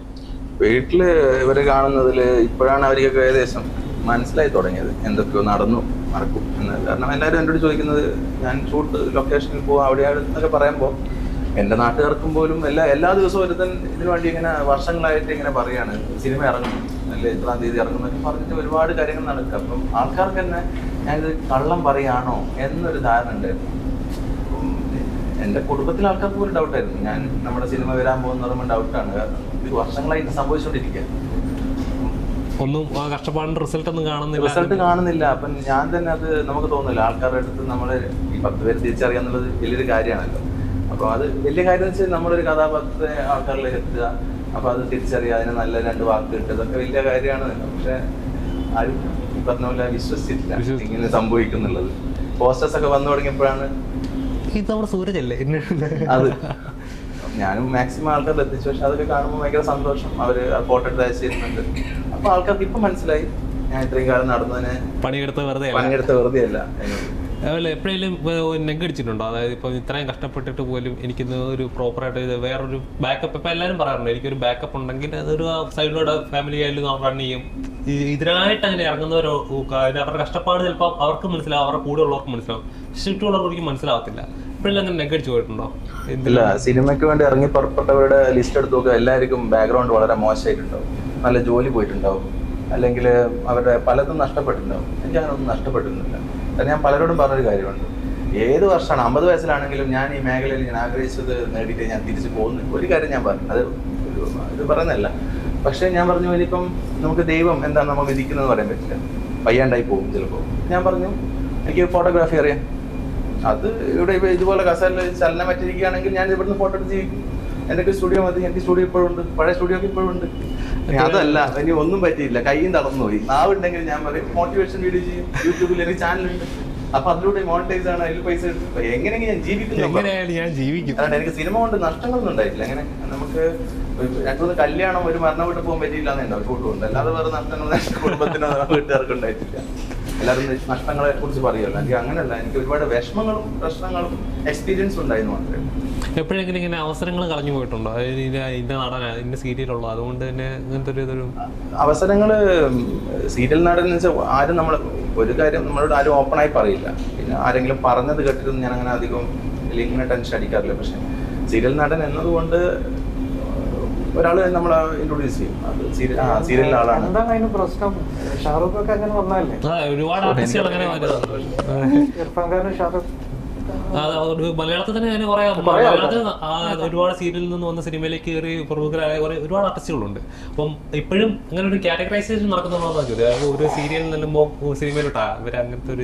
വീട്ടില് ഇവരെ കാണുന്നതില് ഇപ്പോഴാണ് അവർക്കൊക്കെ ഏകദേശം മനസ്സിലായി തുടങ്ങിയത് എന്തൊക്കെയോ നടക്കും എന്ന്. കാരണം എല്ലാവരും എന്നോട് ചോദിക്കുന്നത്, ഞാൻ ഷൂട്ട് ലൊക്കേഷനിൽ പോവാം അവിടെയാണ് എന്നൊക്കെ പറയുമ്പോൾ എൻ്റെ നാട്ടുകാർക്കും പോലും എല്ലാ ദിവസവും ഒരുത്തൻ ഇതിനു വേണ്ടി ഇങ്ങനെ വർഷങ്ങളായിട്ട് ഇങ്ങനെ പറയാണ് സിനിമ ഇറങ്ങും, അല്ലെ 3-ാം തീയതി ഇറങ്ങുന്നൊക്കെ പറഞ്ഞിട്ട് ഒരുപാട് കാര്യങ്ങൾ നടക്കുക. അപ്പം ആൾക്കാർക്ക് തന്നെ ഞാനിത് കള്ളം പറയാണോ എന്നൊരു ധാരണ ഉണ്ടായിരുന്നു. എൻ്റെ കുടുംബത്തിലെ ആൾക്കാർക്ക് പോലും ഡൗട്ടായിരുന്നു. ഞാൻ നമ്മുടെ സിനിമ വരാൻ പോകുന്ന പറയുമ്പോൾ ഡൗട്ടാണ്. കാരണം ഇത് വർഷങ്ങളായിട്ട് സംഭവിച്ചുകൊണ്ടിരിക്കുക, ഒന്നും കഷ്ടപ്പാടിന്റെ റിസൾട്ട് ഒന്നും കാണുന്നില്ല. റിസൾട്ട് കാണുന്നില്ല. അപ്പം ഞാൻ തന്നെ അത് നമുക്ക് തോന്നില്ല. ആൾക്കാരുടെ അടുത്ത് നമ്മൾ ഈ 10 പേര് തിരിച്ചറിയാന്നുള്ളത് വലിയൊരു കാര്യമാണല്ലോ. അപ്പോൾ അത് വലിയ കാര്യം എന്ന് വെച്ചാൽ നമ്മളൊരു കഥാപാത്രത്തെ ആൾക്കാരിലേക്ക് എത്തുക, അപ്പോൾ അത് തിരിച്ചറിയുക, അതിന് നല്ല 2 വാക്ക് കിട്ടുക, ഇതൊക്കെ വലിയ കാര്യമാണ്. പക്ഷെ ആരും ഈ പറഞ്ഞ പോലെ വിശ്വസിച്ചിട്ടില്ല ഇങ്ങനെ സംഭവിക്കുന്നുള്ളത്. പോസ്റ്റേഴ്സ് ഒക്കെ വന്നു തുടങ്ങിയപ്പോഴാണ് ഇത് നമ്മുടെ സൂരജല്ലേ അത് ഞാനും മാക്സിമം ആൾക്കാർ എത്തിച്ചു. പക്ഷെ അതൊക്കെ കാണുമ്പോൾ ഭയങ്കര സന്തോഷം. അവർ ഫോട്ടോ എടുത്ത് അയച്ചു തരുന്നുണ്ട്. അപ്പോൾ ആൾക്കാർക്ക് ഇപ്പം മനസ്സിലായി ഞാൻ ഇത്രയും കാലം നടന്നതിന് പണിയെടുത്ത് വെറുതെ അല്ല. അതുപോലെ എപ്പോഴെങ്കിലും നെഗടിച്ചിട്ടുണ്ടോ? അതായത് ഇപ്പം ഇത്രയും കഷ്ടപ്പെട്ടിട്ട് പോലും എനിക്കിന്ന് ഒരു പ്രോപ്പറായിട്ട് വേറൊരു ബാക്കപ്പ്, ഇപ്പം എല്ലാവരും പറയാറുണ്ട് എനിക്കൊരു ബാക്കപ്പ് ഉണ്ടെങ്കിൽ അതൊരു സൈഡിലൂടെ ഫാമിലി ആയാലും റൺ ചെയ്യും. ഇതിനായിട്ട് അങ്ങനെ ഇറങ്ങുന്നവരോ അവരുടെ കഷ്ടപ്പാട് ചിലപ്പോൾ അവർക്ക് മനസ്സിലാവും, അവരുടെ കൂടെ ഉള്ളവർക്ക് മനസ്സിലാവും, ചുറ്റുമുള്ളവർക്ക് മനസ്സിലാവത്തില്ല. ഇപ്പോഴെല്ലാം അങ്ങനെ നെഗടിച്ച് പോയിട്ടുണ്ടോ? ഇല്ല, സിനിമയ്ക്ക് വേണ്ടി ഇറങ്ങി പുറപ്പെട്ടവരുടെ ലിസ്റ്റ് എടുത്ത് നോക്കുക, എല്ലാവർക്കും ബാക്ക്ഗ്രൗണ്ട് വളരെ മോശമായിട്ടുണ്ടാവും. നല്ല ജോലി പോയിട്ടുണ്ടാവും, അല്ലെങ്കിൽ അവരുടെ പലതും നഷ്ടപ്പെട്ടിട്ടുണ്ടാവും. എനിക്ക് അങ്ങനെ ഒന്നും നഷ്ടപ്പെട്ടിരുന്നില്ല. കാരണം ഞാൻ പലരോടും പറഞ്ഞൊരു കാര്യമുണ്ട്, ഏത് വർഷമാണ് 50 വയസ്സിലാണെങ്കിലും ഞാൻ ഈ മേഖലയിൽ ഞാൻ ആഗ്രഹിച്ചത് നേടിയിട്ട് ഞാൻ തിരിച്ചു പോകുന്നു. ഒരു കാര്യം ഞാൻ പറഞ്ഞു, അത് ഇത് പറയുന്നതല്ല, പക്ഷേ ഞാൻ പറഞ്ഞു ഇനിയിപ്പം നമുക്ക് ദൈവം എന്താണ് നമ്മൾ വിധിക്കുന്നതെന്ന് പറയാൻ പറ്റില്ല. പയ്യാണ്ടായി പോകും ചിലപ്പോൾ. ഞാൻ പറഞ്ഞു എനിക്ക് ഫോട്ടോഗ്രാഫി അറിയാം, അത് ഇവിടെ ഇപ്പോൾ ഇതുപോലെ കസേരയിൽ ചലനം പറ്റിയിരിക്കുകയാണെങ്കിൽ ഞാൻ ഇവിടുന്ന് ഫോട്ടോ എടുത്ത് ജീവിക്കും. എനിക്ക് സ്റ്റുഡിയോ മതി, എനിക്ക് സ്റ്റുഡിയോ ഇപ്പോഴും ഉണ്ട്, പഴയ സ്റ്റുഡിയോ ഒക്കെ ഇപ്പോഴും ഉണ്ട്. അതല്ല, ഇനി ഒന്നും പറ്റിയില്ല, കയ്യും തളർന്നുപോയി. നാവുണ്ടെങ്കിൽ ഞാൻ പറയും മോട്ടിവേഷൻ വീഡിയോ ചെയ്യും, യൂട്യൂബിൽ എനിക്ക് ചാനലുണ്ട്, അപ്പൊ അതിലൂടെ മോണിറ്റൈസ് ആണ്, അതിൽ പൈസ കിട്ടും. എങ്ങനെയെങ്കിലും ഞാൻ ജീവിക്കും. അതുകൊണ്ട് എനിക്ക് സിനിമ കൊണ്ട് നഷ്ടങ്ങളൊന്നും ഉണ്ടായിട്ടില്ല. അങ്ങനെ നമുക്ക് 2-3 കല്യാണം, ഒരു മരണം വിട്ട് പോകാൻ പറ്റിയില്ല എന്നുണ്ടാവും കൂട്ടുകൊണ്ട്, അല്ലാതെ വേറെ നഷ്ടങ്ങൾ കുടുംബത്തിനോ വീട്ടുകാർക്ക് ഉണ്ടായിട്ടില്ല. എല്ലാവരും നഷ്ടങ്ങളെ കുറിച്ച് പറയുമല്ലോ, എനിക്ക് അങ്ങനെയല്ല. എനിക്ക് ഒരുപാട് വിഷമങ്ങളും പ്രശ്നങ്ങളും എക്സ്പീരിയൻസ് ഉണ്ടായിരുന്നു മാത്രമേ. എപ്പോഴെങ്കിലും ഇങ്ങനെ അവസരങ്ങൾ കളഞ്ഞു പോയിട്ടുണ്ടോ? അതായത് ഇന്ന നടനാ, ഇന്ന സീരിയലുള്ളൂ, അതുകൊണ്ട് തന്നെ ഇങ്ങനത്തെ ഒരു അവസരങ്ങൾ സീരിയൽ നടൻ എന്ന് വെച്ചാൽ ആരും ഒരു കാര്യം നമ്മളോട് ആരും ഓപ്പണായി പറയില്ല. പിന്നെ ആരെങ്കിലും പറഞ്ഞത് കേട്ടിട്ടൊന്നും ഞാൻ അങ്ങനെ അധികം ഇങ്ങനെ ടെൻഷൻ അടിക്കാറില്ല. പക്ഷെ സീരിയൽ നടൻ എന്നതുകൊണ്ട് ഒരാൾ നമ്മളെ ഇൻട്രൊഡ്യൂസ് ചെയ്യും, അത് സീരിയലിലെ ആളാണ്. എന്താണ് അതിന് പ്രശ്നം? ഷാറൂഖ് ഒക്കെ അങ്ങനെ വന്നതല്ലേ? ഒരുപാട് ആർട്ടിസ്റ്റുകൾ അങ്ങനെ ഇർഫാൻ ഖാനും ഷാറൂഖ് മലയാളത്തിൽ തന്നെ ഞാൻ മലയാളത്തിൽ ഒരുപാട് സീരിയലിൽ നിന്ന് വന്ന സിനിമയിലേക്ക് കയറി പ്രമുഖരായ ഒരുപാട് ആർട്ടിസ്റ്റുകളുണ്ട്. അപ്പം ഇപ്പോഴും അങ്ങനെ ഒരു കാറ്റഗറൈസേഷൻ നടക്കുന്നുണ്ടോ ചോദ്യം? ഒരു സീരിയലിൽ നിന്നുമ്പോ സിനിമയിലോട്ടാ ഇവര് അങ്ങനത്തെ ഒരു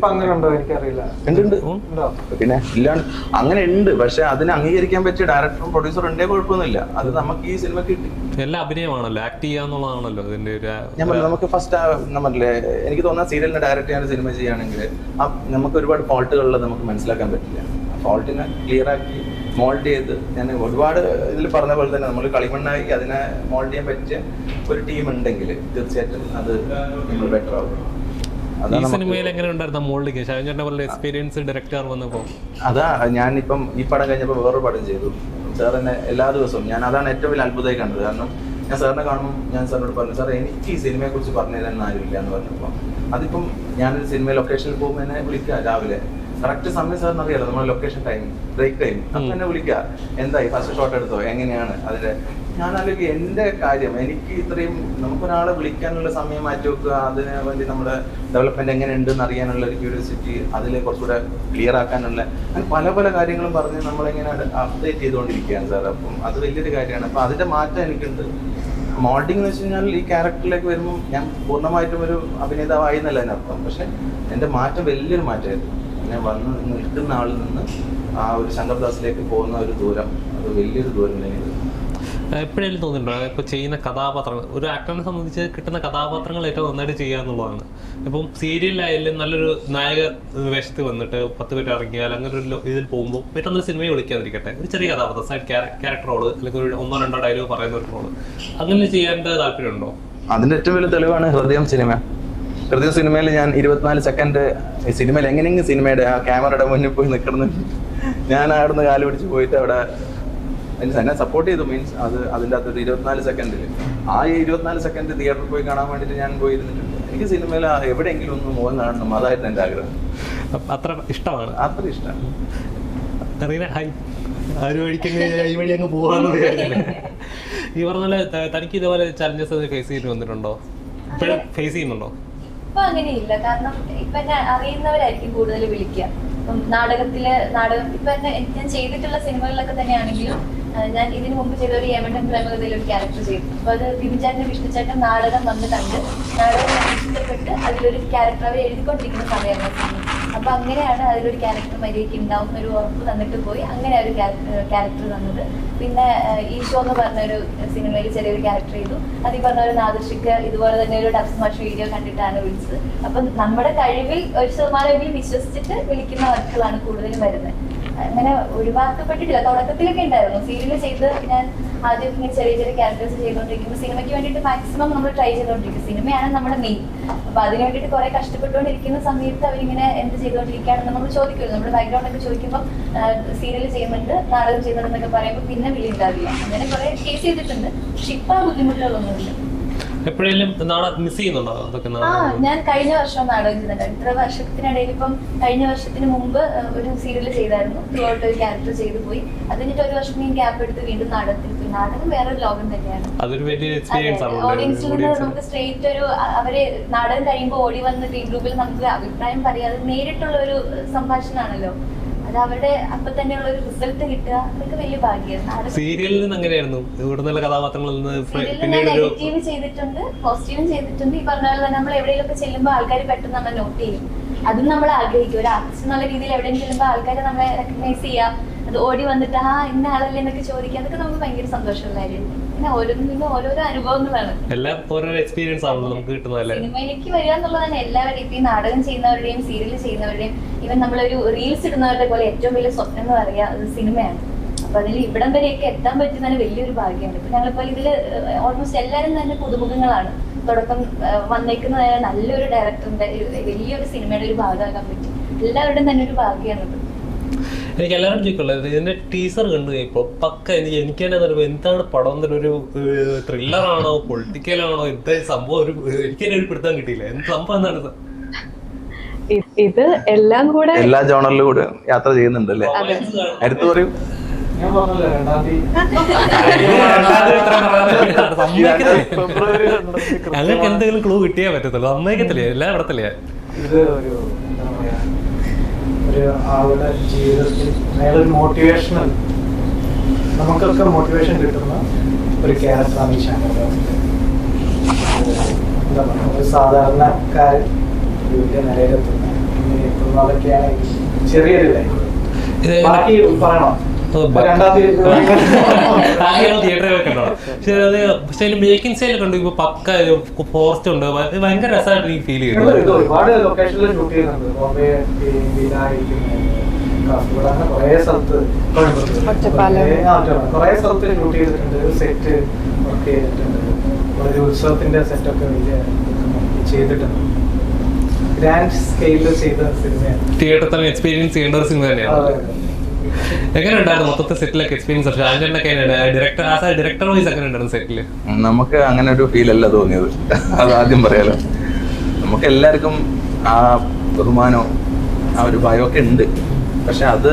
പിന്നെ ഇല്ലാണ്ട് അങ്ങനെ ഉണ്ട്. പക്ഷെ അതിനെ അംഗീകരിക്കാൻ പറ്റിയ ഡയറക്ടറും പ്രൊഡ്യൂസറും ഉണ്ടേ കുഴപ്പമൊന്നുമില്ല. അത് നമുക്ക് ഈ സിനിമ കിട്ടി. എല്ലാം അഭിനയമാണല്ലോ, ആക്ട് ചെയ്യാന്നുള്ളതാണല്ലോ അതിന്റെ ഒരു. ഞാൻ പറഞ്ഞു നമുക്ക് ഫസ്റ്റ് നമ്മളല്ലേ, എനിക്ക് തോന്നുന്ന സീരിയലിനെ ഡയറക്റ്റ് ചെയ്യാൻ സിനിമ ചെയ്യുകയാണെങ്കിൽ നമുക്ക് ഒരുപാട് ഫോൾട്ടുകളിൽ നമുക്ക് മനസ്സിലാക്കാൻ പറ്റില്ല. ഫോൾട്ടിനെ ക്ലിയർ ആക്കി മോൾഡ് ചെയ്ത്, ഞാൻ ഒരുപാട് ഇതിൽ പറഞ്ഞ പോലെ തന്നെ നമ്മൾ കളിമണ്ണായി അതിനെ മോൾഡ് ചെയ്യാൻ പറ്റിയ ഒരു ടീം ഉണ്ടെങ്കിൽ തീർച്ചയായിട്ടും അത് നമ്മൾ ബെറ്റർ ആവും. ഈ സിനിമയിൽ എങ്ങനെ ഉണ്ടായിരുന്നു മോൾഡിങ്? ഷാജോന്റെ പോലെ എക്സ്പീരിയൻസ് ഡയറക്ടർ വന്നപ്പോൾ അതാ ഞാനിപ്പം ഈ പടം കഴിഞ്ഞപ്പോൾ വേറൊരു പടം ചെയ്തു. സാർ എന്നെ എല്ലാ ദിവസവും അതാണ് ഏറ്റവും വലിയ അത്ഭുതമായി കണ്ടത്. കാരണം ഞാൻ സാറിനെ കാണുമ്പോൾ ഞാൻ സാറിനോട് പറഞ്ഞു, സാർ എനിക്ക് ഈ സിനിമയെ കുറിച്ച് പറഞ്ഞു തരാൻ ആരുമില്ല എന്ന് പറഞ്ഞപ്പോൾ, അതിപ്പം ഞാനൊരു സിനിമ ലൊക്കേഷനിൽ പോകുമ്പോൾ എന്നെ വിളിക്കുക രാവിലെ കറക്റ്റ് സമയം സാറിന് അറിയാലോ, നമ്മുടെ ലൊക്കേഷൻ ടൈം, ബ്രേക്ക് ടൈം, അപ്പം എന്നെ വിളിക്കുക, എന്തായി ഫസ്റ്റ് ഷോട്ട് എടുത്തോ, എങ്ങനെയാണ് അതിന്റെ. ഞാനല്ലെങ്കിൽ എൻ്റെ കാര്യം എനിക്ക് ഇത്രയും നമുക്കൊരാളെ വിളിക്കാനുള്ള സമയം മാറ്റി വെക്കുക, അതിന് വേണ്ടി നമ്മുടെ ഡെവലപ്മെന്റ് എങ്ങനെ ഉണ്ടെന്ന് അറിയാനുള്ള ഒരു ക്യൂരിയോസിറ്റി, അതിൽ കുറച്ചുകൂടെ ക്ലിയർ ആക്കാനുള്ള അങ്ങനെ പല പല കാര്യങ്ങളും പറഞ്ഞ് നമ്മളിങ്ങനെ അപ്ഡേറ്റ് ചെയ്തുകൊണ്ടിരിക്കുകയാണ് സാർ. അപ്പം അത് വലിയൊരു കാര്യമാണ്. അപ്പം അതിന്റെ മാറ്റം എനിക്കുണ്ട്. മോൾഡിങ് എന്ന് വെച്ച് കഴിഞ്ഞാൽ ഈ ക്യാരക്ടറിലേക്ക് വരുമ്പോൾ ഞാൻ പൂർണ്ണമായിട്ടും ഒരു അഭിനേതാവായി എന്നല്ല അതിനർത്ഥം. പക്ഷെ എൻ്റെ മാറ്റം വലിയൊരു മാറ്റമായിരുന്നു. ഞാൻ വന്ന് നിൽക്കുന്ന ആളിൽ നിന്ന് ആ ഒരു ശങ്കർദാസിലേക്ക് പോകുന്ന ഒരു ദൂരം, അത് വലിയൊരു ദൂരം തന്നെയാണ്. എപ്പോഴേലും തോന്നിയിട്ടുണ്ടോ ഇപ്പോൾ ചെയ്യുന്ന കഥാപാത്രങ്ങൾ, ഒരു ആക്ടറിനെ സംബന്ധിച്ച് കിട്ടുന്ന കഥാപാത്രങ്ങൾ ഏറ്റവും നന്നായിട്ട് ചെയ്യുക എന്നുള്ളതാണ്. ഇപ്പം സീരിയലിലായാലും നല്ലൊരു നായക വേഷത്തിൽ വന്നിട്ട് 10 പേര് ഇറങ്ങിയാൽ അങ്ങനെ ഒരു ഇതിൽ പോകുമ്പോൾ പെട്ടെന്നൊരു സിനിമയെ വിളിക്കാതിരിക്കട്ടെ, ഒരു ചെറിയ കഥാപാത്രം, സൈഡ് ക്യാരക്ടർ റോള്, അല്ലെങ്കിൽ ഒരു 1-2 ഡയലോഗ് പറയുന്ന ഒരു റോള്, അങ്ങനെ ചെയ്യേണ്ട താല്പര്യമുണ്ടോ? അതിന്റെ ഏറ്റവും വലിയ തെളിവാണ് ഹൃദയം സിനിമ. ഹൃദയം സിനിമയിൽ ഞാൻ 24 സെക്കൻഡ് സിനിമയിൽ എങ്ങനെയെങ്കിലും സിനിമയുടെ ആ ക്യാമറയുടെ മുന്നിൽ പോയി നിൽക്കണം. ഞാൻ അവിടുന്ന് കാല് പിടിച്ച് പോയിട്ട് അവിടെ എന്നെ സപ്പോർട്ട് ചെയ്തു. മീൻസ് അതിൻ്റെ അകത്തൊരു 24 സെക്കൻഡിൽ ആ 24 സെക്കൻഡ് തിയേറ്ററിൽ പോയി കാണാൻ വേണ്ടിയിട്ട് ഞാൻ പോയിരുന്നിട്ടുണ്ട്. എനിക്ക് സിനിമയിൽ എവിടെയെങ്കിലും ഒന്ന് മുഖം കാണണം, അതായിരുന്നു എൻ്റെ ആഗ്രഹം. അത്ര ഇഷ്ടമാണ്? അത്ര ഇഷ്ടമാണ്. ഈ വഴി അങ്ങ് പോകാന്ന് ഈ പറഞ്ഞ തനിക്ക് ഇതേപോലെ ചലഞ്ചസ് ഫേസ് ചെയ്ത് വന്നിട്ടുണ്ടോ? ഇപ്പോഴും ഫേസ് ചെയ്യുന്നുണ്ടോ? ഇപ്പൊ അങ്ങനെയില്ല. കാരണം ഇപ്പൊ എന്നെ അറിയുന്നവരായിരിക്കും കൂടുതൽ വിളിക്കുക. നാടകം ഇപ്പൊ ഞാൻ ചെയ്തിട്ടുള്ള സിനിമകളിലൊക്കെ തന്നെയാണെങ്കിലും ഞാൻ ഇതിനു മുമ്പ് ചെയ്ത ഒരു യമണ്ടൻ പ്രേമകഥയിൽ ഒരു ക്യാരക്ടർ ചെയ്തു. അപ്പൊ അത് ബിബിചേട്ടനും വിഷ്ണുചേട്ടനും നാടകം വന്ന് കണ്ട് നാടകം ഇഷ്ടപ്പെട്ട് അതിലൊരു ക്യാരക്ടർ അവർ എഴുതിക്കൊണ്ടിരിക്കുന്ന സമയമായിരുന്നു. അപ്പൊ അങ്ങനെയാണ് അതിലൊരു ക്യാരക്ടർ മര്യാദയ്ക്ക് ഉണ്ടാവും ഒരു ഉറപ്പ് തന്നിട്ട് പോയി അങ്ങനെ ഒരു ക്യാരക്ടർ തന്നത്. പിന്നെ ഈശോ എന്ന് പറഞ്ഞൊരു സിനിമയിൽ ചെറിയൊരു ക്യാരക്ടർ ചെയ്തു. അത് ഈ പറഞ്ഞ ഒരു നാദൃഷിക്ക് ഇതുപോലെ തന്നെ ഒരു ഡബ്സ് മാഷ് വീഡിയോ കണ്ടിട്ടാണ് വിളിച്ചത്. അപ്പൊ നമ്മുടെ കഴിവിൽ 1% വിശ്വസിച്ചിട്ട് വിളിക്കുന്ന വർക്കുകളാണ് കൂടുതലും വരുന്നത്. അങ്ങനെ ഒഴിവാക്കപ്പെട്ടിട്ടില്ല. തുടക്കത്തിലൊക്കെ ഉണ്ടായിരുന്നു. സീരിയൽ ചെയ്ത് ഞാൻ ആദ്യം ഇങ്ങനെ ചെറിയ ചെറിയ ക്യാരക്ടേഴ്സ് ചെയ്തുകൊണ്ടിരിക്കുമ്പോൾ സിനിമയ്ക്ക് വേണ്ടിയിട്ട് മാക്സിമം നമ്മൾ ട്രൈ ചെയ്തുകൊണ്ടിരിക്കും. സിനിമയാണ് നമ്മുടെ മെയിൻ. അപ്പൊ അതിന് വേണ്ടിയിട്ട് കുറെ കഷ്ടപ്പെട്ടുകൊണ്ടിരിക്കുന്ന സമയത്ത് അവരിങ്ങനെ എന്ത് ചെയ്തുകൊണ്ടിരിക്കുകയാണെന്ന് നമ്മൾ ചോദിക്കുമല്ലോ. നമ്മുടെ ബാക്ക്ഗ്രൗണ്ട് ഒക്കെ ചോദിക്കുമ്പോൾ സീരിയൽ ചെയ്യുന്നുണ്ട്, നാടകം ചെയ്യുന്നുണ്ടെന്നൊക്കെ പറയുമ്പോൾ പിന്നെ വിളി ഉണ്ടാവില്ല. അങ്ങനെ കുറെ ഫേസ് ചെയ്തിട്ടുണ്ട്. പക്ഷെ ഇപ്പൊ ആ ബുദ്ധിമുട്ടുകളൊന്നുമില്ല. എപ്പോഴെങ്കിലും നാടകം മിസ് ചെയ്യുന്നുണ്ടോ? അതൊക്കെ ഞാൻ കഴിഞ്ഞ വർഷം നാടകം ചെയ്തിട്ടുണ്ട്. ഇത്ര വർഷത്തിനിടയിൽ ഇപ്പം കഴിഞ്ഞ വർഷത്തിന് മുമ്പ് ഒരു സീരിയൽ ചെയ്തായിരുന്നു. ത്രൂ ഔട്ട് ഒരു ക്യാരക്ടർ ചെയ്തു പോയി. അതിനിട്ട് ഒരു വർഷം ഞാൻ ഗ്യാപ്പ് എടുത്ത് വീണ്ടും നാടകത്തിൽ പോയി. നാടകം വേറൊരു ലോകം തന്നെയാണ്. അതൊരു വലിയ എക്സ്പീരിയൻസ് ആണ്. ഓഡിയൻസിൽ നിന്ന് നമുക്ക് സ്ട്രേറ്റ് ഒരു അവര് നാടകം കഴിയുമ്പോൾ ഓടി വന്ന് ഗ്രീൻ ഗ്രൂപ്പിൽ നമുക്ക് അഭിപ്രായം പറയാതെ നേരിട്ടുള്ള ഒരു സംഭാഷണമാണല്ലോ. അത് അവരുടെ അപ്പൊ തന്നെയുള്ള ഒരു റിസൾട്ട് കിട്ടുക അതൊക്കെ വലിയ ഭാഗ്യമാണ്. സീരിയലിൽ നിന്ന് എങ്ങനെയായിരുന്നു ഇവിടെ നല്ല കഥാപാത്രങ്ങളിൽ നിന്ന്? നെഗറ്റീവ് ചെയ്തിട്ടുണ്ട്, പോസിറ്റീവും ചെയ്തിട്ടുണ്ട്. ഈ പറഞ്ഞ പോലെ തന്നെ നമ്മൾ എവിടെയെങ്കിലൊക്കെ ചെല്ലുമ്പോൾ ആൾക്കാർ പെട്ടെന്ന് നമ്മൾ നോട്ട് ചെയ്യും. അതും നമ്മൾ ആഗ്രഹിക്കും. ഒരു ആർട്ടിസ്റ്റ് എന്നുള്ള രീതിയിൽ എവിടെയും ചെല്ലുമ്പോൾ ആൾക്കാർ നമ്മളെ റെക്കഗ്നൈസ് ചെയ്യാം. അത് ഓടി വന്നിട്ട് ഇന്ന ആളല്ലേ എന്നൊക്കെ ചോദിക്കുക. അതൊക്കെ നമുക്ക് ഭയങ്കര സന്തോഷമുള്ള കാര്യമാണ്. പിന്നെ ഓരോന്നിനും ഓരോരോ അനുഭവങ്ങളാണ്. എല്ലാം ഓരോ എക്സ്പീരിയൻസ് ആണല്ലോ നമുക്ക് കിട്ടുന്നത്. സിനിമയിലേക്ക് വരിക എന്നുള്ളതാണ് എല്ലാവരുടെയും. ഇപ്പൊ ഈ നാടകം ചെയ്യുന്നവരുടെയും സീരിയൽ ചെയ്യുന്നവരുടെയും ഈവൻ നമ്മളൊരു റീൽസ് ഇടുന്നവരുടെ പോലെ ഏറ്റവും വലിയ സ്വപ്നം എന്ന് പറയുക അത് സിനിമയാണ്. അപ്പൊ അതിൽ ഇവിടം വരെയൊക്കെ എത്താൻ പറ്റുന്നതിന് വലിയൊരു ഭാഗ്യമാണ്. ഇപ്പൊ ഞങ്ങളിപ്പോൾ ഇതില് ഓൾമോസ്റ്റ് എല്ലാവരും തന്നെ പുതുമുഖങ്ങളാണ്. തുടക്കം വന്നേക്കുന്ന നല്ലൊരു ഡയറക്ടറിന്റെ വലിയൊരു സിനിമയുടെ ഒരു ഭാഗമാകാൻ പറ്റും. എല്ലാവരുടെയും തന്നെ ഒരു ഭാഗ്യമാണ്. എനിക്ക് എല്ലാവരും ചോദിക്കുള്ളത് ഇതിന്റെ ടീസർ കണ്ടു കഴിഞ്ഞപ്പോൾ പക്ക എനിക്ക് തന്നെ എന്താണ് പടം എന്നൊരു ത്രില്ലറാണോ പൊളിറ്റിക്കലാണോ എന്താ സംഭവം എനിക്ക് തന്നെ ഒരു പിടുത്തം കിട്ടിയില്ല. എന്ത് സംഭവം എന്താണ്? ഇത് എല്ലാം കൂടെ എല്ലാ ജോണറിലും കൂടെ യാത്ര ചെയ്യുന്നുണ്ട് അല്ലേ? അടുത്ത് പറയൂ. ഞാൻ പറഞ്ഞല്ലോ 2-ാം തീയതി ഞങ്ങൾക്ക് എന്തെങ്കിലും ക്ലൂ കിട്ടിയേ പറ്റത്തുള്ളൂ. സമ്മതിക്കത്തില്ലേ? എല്ലാം ഇടത്തില്ലേ? ഇത് ഒരു എന്താ പറയാ ഒരു ആളുടെ ജീവിതത്തിൽ അയാളൊരു മോട്ടിവേഷണൽ നമുക്കൊക്കെ മോട്ടിവേഷൻ കിട്ടുന്ന ഒരു ക്യാരക്ടറാണ് ഈ ശങ്കർ. എന്താ പറയുക ഒരു സാധാരണക്കാരൻ വലിയ നിലയിലെത്തുന്ന ഇങ്ങനെ എത്തുന്നതൊക്കെയാണ് ചെറിയൊരു ലൈഫ്. ബാക്കി പറയണോ? 2-ാം തീയതി തിയേറ്ററിൽ വെക്കണ്ടോ? പക്ഷെ മേക്കിംഗ് സ്റ്റൈൽ കണ്ടു ഇപ്പൊ പക്ക ഫോറസ്റ്റ് ഉണ്ട്. ഭയങ്കര രസമായിട്ട് എനിക്ക് ഫീൽ ചെയ്യുന്നു. ഒരുപാട് ലൊക്കേഷനിൽ ഷൂട്ട് ചെയ്യുന്നുണ്ട്. ബോംബെ, കാസർഗോഡ്, അങ്ങനെ കുറെ സ്ഥലത്ത് കുറെ സ്ഥലത്ത് ഷൂട്ട് ചെയ്തിട്ടുണ്ട്. സെറ്റ് വർക്ക് ചെയ്തിട്ടുണ്ട്. ഒരു ഉത്സവത്തിന്റെ സെറ്റൊക്കെ വലിയ ചെയ്തിട്ടുണ്ട്. ഗ്രാൻഡ് സ്കെയിലിൽ ചെയ്ത സിനിമയാണ്. തിയേറ്ററിൽ തന്നെ എക്സ്പീരിയൻസ് ചെയ്യേണ്ട ഒരു സിനിമ തന്നെയാണ്. എങ്ങനെ ഉണ്ടായിരുന്നു മൊത്തത്തെ സെറ്റിലൊക്കെ എക്സ്പീരിയൻസ്? ഡയറക്ടർ വൈസ് എങ്ങനെ ഉണ്ടായിരുന്നു സെറ്റില്? നമുക്ക് അങ്ങനെ ഒരു ഫീൽ അല്ല തോന്നിയത്. അത് ആദ്യം പറയാലോ. നമുക്ക് എല്ലാവർക്കും ആ ബഹുമാനവും ആ ഒരു ഭയമൊക്കെ ഉണ്ട്. പക്ഷെ അത്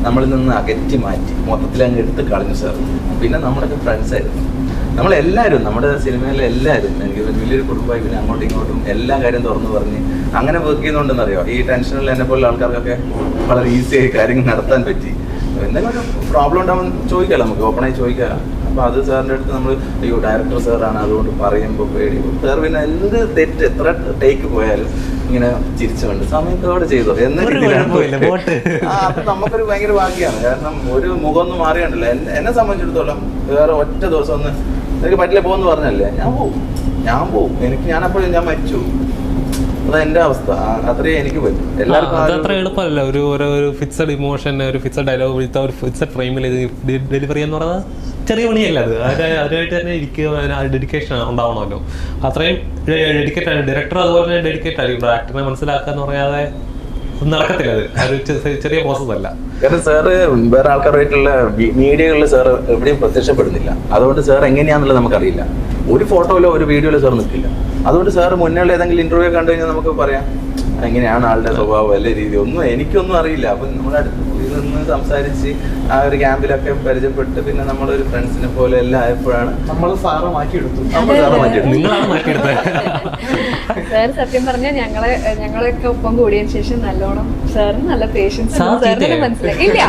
നമ്മളിൽ നിന്ന് അകറ്റി മാറ്റി മൊത്തത്തിൽ അങ്ങ് എടുത്ത് കളഞ്ഞു സാർ. പിന്നെ നമ്മുടെയൊക്കെ ഫ്രണ്ട്സായിരുന്നു നമ്മളെല്ലാവരും. നമ്മുടെ സിനിമയിലെ എല്ലാവരും എനിക്ക് വലിയൊരു കുടുംബമായി. പിന്നെ അങ്ങോട്ടും ഇങ്ങോട്ടും എല്ലാ കാര്യം തുറന്നു പറഞ്ഞ് അങ്ങനെ വർക്ക് ചെയ്യുന്നുണ്ടെന്നറിയോ. ഈ ടെൻഷനിൽ എന്നെ പോലുള്ള ആൾക്കാർക്കൊക്കെ വളരെ ഈസിയായി കാര്യങ്ങൾ നടത്താൻ പറ്റി. എന്തെങ്കിലും ഒരു പ്രോബ്ലം ഉണ്ടാകുമ്പോൾ ചോദിക്കാം, നമുക്ക് ഓപ്പണായി ചോദിക്കാം. അപ്പോൾ അത് സാറിൻ്റെ അടുത്ത് നമ്മൾ അയ്യോ ഡയറക്ടർ സാറാണ് അതുകൊണ്ട് പറയുമ്പോൾ പേടി സാർ. പിന്നെ എന്ത് തെറ്റ് എത്ര ടേക്ക് പോയാലും ഇങ്ങനെ ചിരിച്ചുകൊണ്ട് സമയത്തോടെ ചെയ്തോ എന്നൊക്കെ അത് നമുക്കൊരു ഭയങ്കര ഭാഗ്യമാണ്. കാരണം ഒരു മുഖം ഒന്നും മാറിയാണ്ടല്ലോ. എന്നെ സംബന്ധിച്ചിടത്തോളം വേറെ ഒറ്റ ദിവസം ഒന്ന് എനിക്ക് പറ്റില്ല പോകുമെന്ന് പറഞ്ഞല്ലേ, ഞാൻ പോവും. ഞാനപ്പോഴും ഞാൻ മരിച്ചു. അതാ എന്റെ അവസ്ഥ. അത്രേ എനിക്ക് പറ്റും. എല്ലാവർക്കും അത്ര എളുപ്പമല്ല. ഒരു ഫിക്സഡ് ഇമോഷൻ, ഒരു ഫിക്സഡ് ഡയലോഗ് വിളിച്ച ഒരു ഫിക്സഡ് ഫ്രെയിമിൽ ഡെലിവറി എന്ന് പറയുന്നത് ചെറിയ പണിയല്ല. അത് അതിനായിട്ട് തന്നെ ഇരിക്കുക, ഡെഡിക്കേഷൻ ഉണ്ടാവണമല്ലോ. അത്രയും ഡെഡിക്കേറ്റ് ആണ് ഡയറക്ടർ. അതുപോലെ തന്നെ ഡെഡിക്കേറ്റ് ആയിരിക്കും. ആക്ടറിനെ മനസ്സിലാക്കുക എന്ന് പറയാതെ നടക്കത്തില്ല. അത് ചെറിയ പ്രോസസ് അല്ല. കാരണം സാറ് വേറെ ആൾക്കാരായിട്ടുള്ള മീഡിയകളിൽ സാർ എവിടെയും പ്രത്യക്ഷപ്പെടുന്നില്ല. അതുകൊണ്ട് സാർ എങ്ങനെയാണെന്നുള്ളത് നമുക്കറിയില്ല. ഒരു ഫോട്ടോയിലോ ഒരു വീഡിയോയിലോ സാർ നിൽക്കില്ല. അതുകൊണ്ട് സാർ മുന്നേ ഏതെങ്കിലും ഇന്റർവ്യൂ കണ്ടു കഴിഞ്ഞാൽ നമുക്ക് പറയാം എങ്ങനെയാണ് ആളുടെ സ്വഭാവം അല്ലെ രീതി ഒന്നും എനിക്കൊന്നും അറിയില്ല. അപ്പൊ നമ്മളടുത്ത് നിന്ന് സംസാരിച്ച് ആ ഒരു ക്യാമ്പിലൊക്കെ പരിചയപ്പെട്ട് പിന്നെ നമ്മളൊരു ഫ്രണ്ട്സിനെ പോലെ എല്ലാം ആയപ്പോഴാണ് നമ്മൾ സാറ് മാറ്റിയെടുത്തു. നിങ്ങളാണ് മാറ്റിയെടുത്തത്. സാർ സത്യം പറഞ്ഞാൽ ഞങ്ങളൊക്കെ ഒപ്പം കൂടിയതിനു ശേഷം നല്ലോണം സാറിന് നല്ല പേഷ്യൻസ് സാറിന് മനസ്സിലായി. ഇല്ല,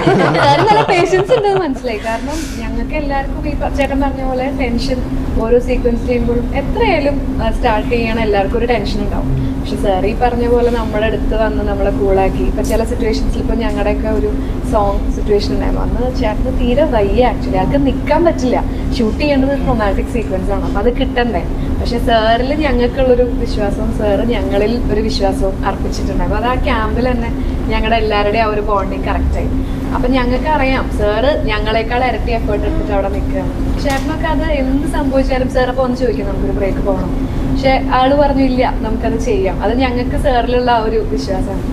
സാറിന് നല്ല പേഷ്യൻസ് ഉണ്ടെന്ന് മനസ്സിലായി. കാരണം ഞങ്ങൾക്ക് എല്ലാവർക്കും ഈ ചേട്ടൻ പറഞ്ഞ പോലെ ടെൻഷൻ ഓരോ സീക്വൻസ് ചെയ്യുമ്പോഴും എത്രയായാലും സ്റ്റാർട്ട് ചെയ്യണം എല്ലാവർക്കും ഒരു ടെൻഷൻ ഉണ്ടാവും. പക്ഷെ സാർ ഈ പറഞ്ഞ പോലെ നമ്മുടെ അടുത്ത് വന്ന് നമ്മളെ കൂളാക്കി. ഇപ്പൊ ചില സിറ്റുവേഷൻസിൽ ഇപ്പൊ ഞങ്ങളുടെയൊക്കെ ഒരു സോങ് സിറ്റുവേഷൻ ഉണ്ടായിരുന്നു. അന്ന് ചേട്ടന് തീരെ വയ്യ, ആക്ച്വലി ആൾക്ക് നിൽക്കാൻ പറ്റില്ല. ഷൂട്ട് ചെയ്യേണ്ടത് റൊമാൻറ്റിക് സീക്വൻസ് ആണ്, അപ്പൊ അത് കിട്ടണ്ടേ. പക്ഷെ സാറിൽ ഞങ്ങൾക്കുള്ളൊരു വിശ്വാസവും സാറ് ഞങ്ങളിൽ ഒരു വിശ്വാസവും അർപ്പിച്ചിട്ടുണ്ടായിരുന്നു. അത് ആ ക്യാമ്പിൽ തന്നെ ഞങ്ങളുടെ എല്ലാവരുടെയും ആ ഒരു ബോണ്ടിങ് കറക്റ്റായി. അപ്പൊ ഞങ്ങൾക്ക് അറിയാം സാറ് ഞങ്ങളെക്കാൾ ഇരട്ടി എഫേർട്ട് എടുത്തിട്ട് അവിടെ നിൽക്കുകയാണ്. ചേട്ടനൊക്കെ അത് എന്ത് സംഭവിച്ചാലും സാർ അപ്പോൾ ഒന്ന് ചോദിക്കും നമുക്കൊരു ബ്രേക്ക് പോകണം. പക്ഷെ ആള് പറഞ്ഞു ഇല്ല നമുക്കത് ചെയ്യാം. അത് ഞങ്ങൾക്ക് സാറിലുള്ള ആ ഒരു വിശ്വാസമാണ്.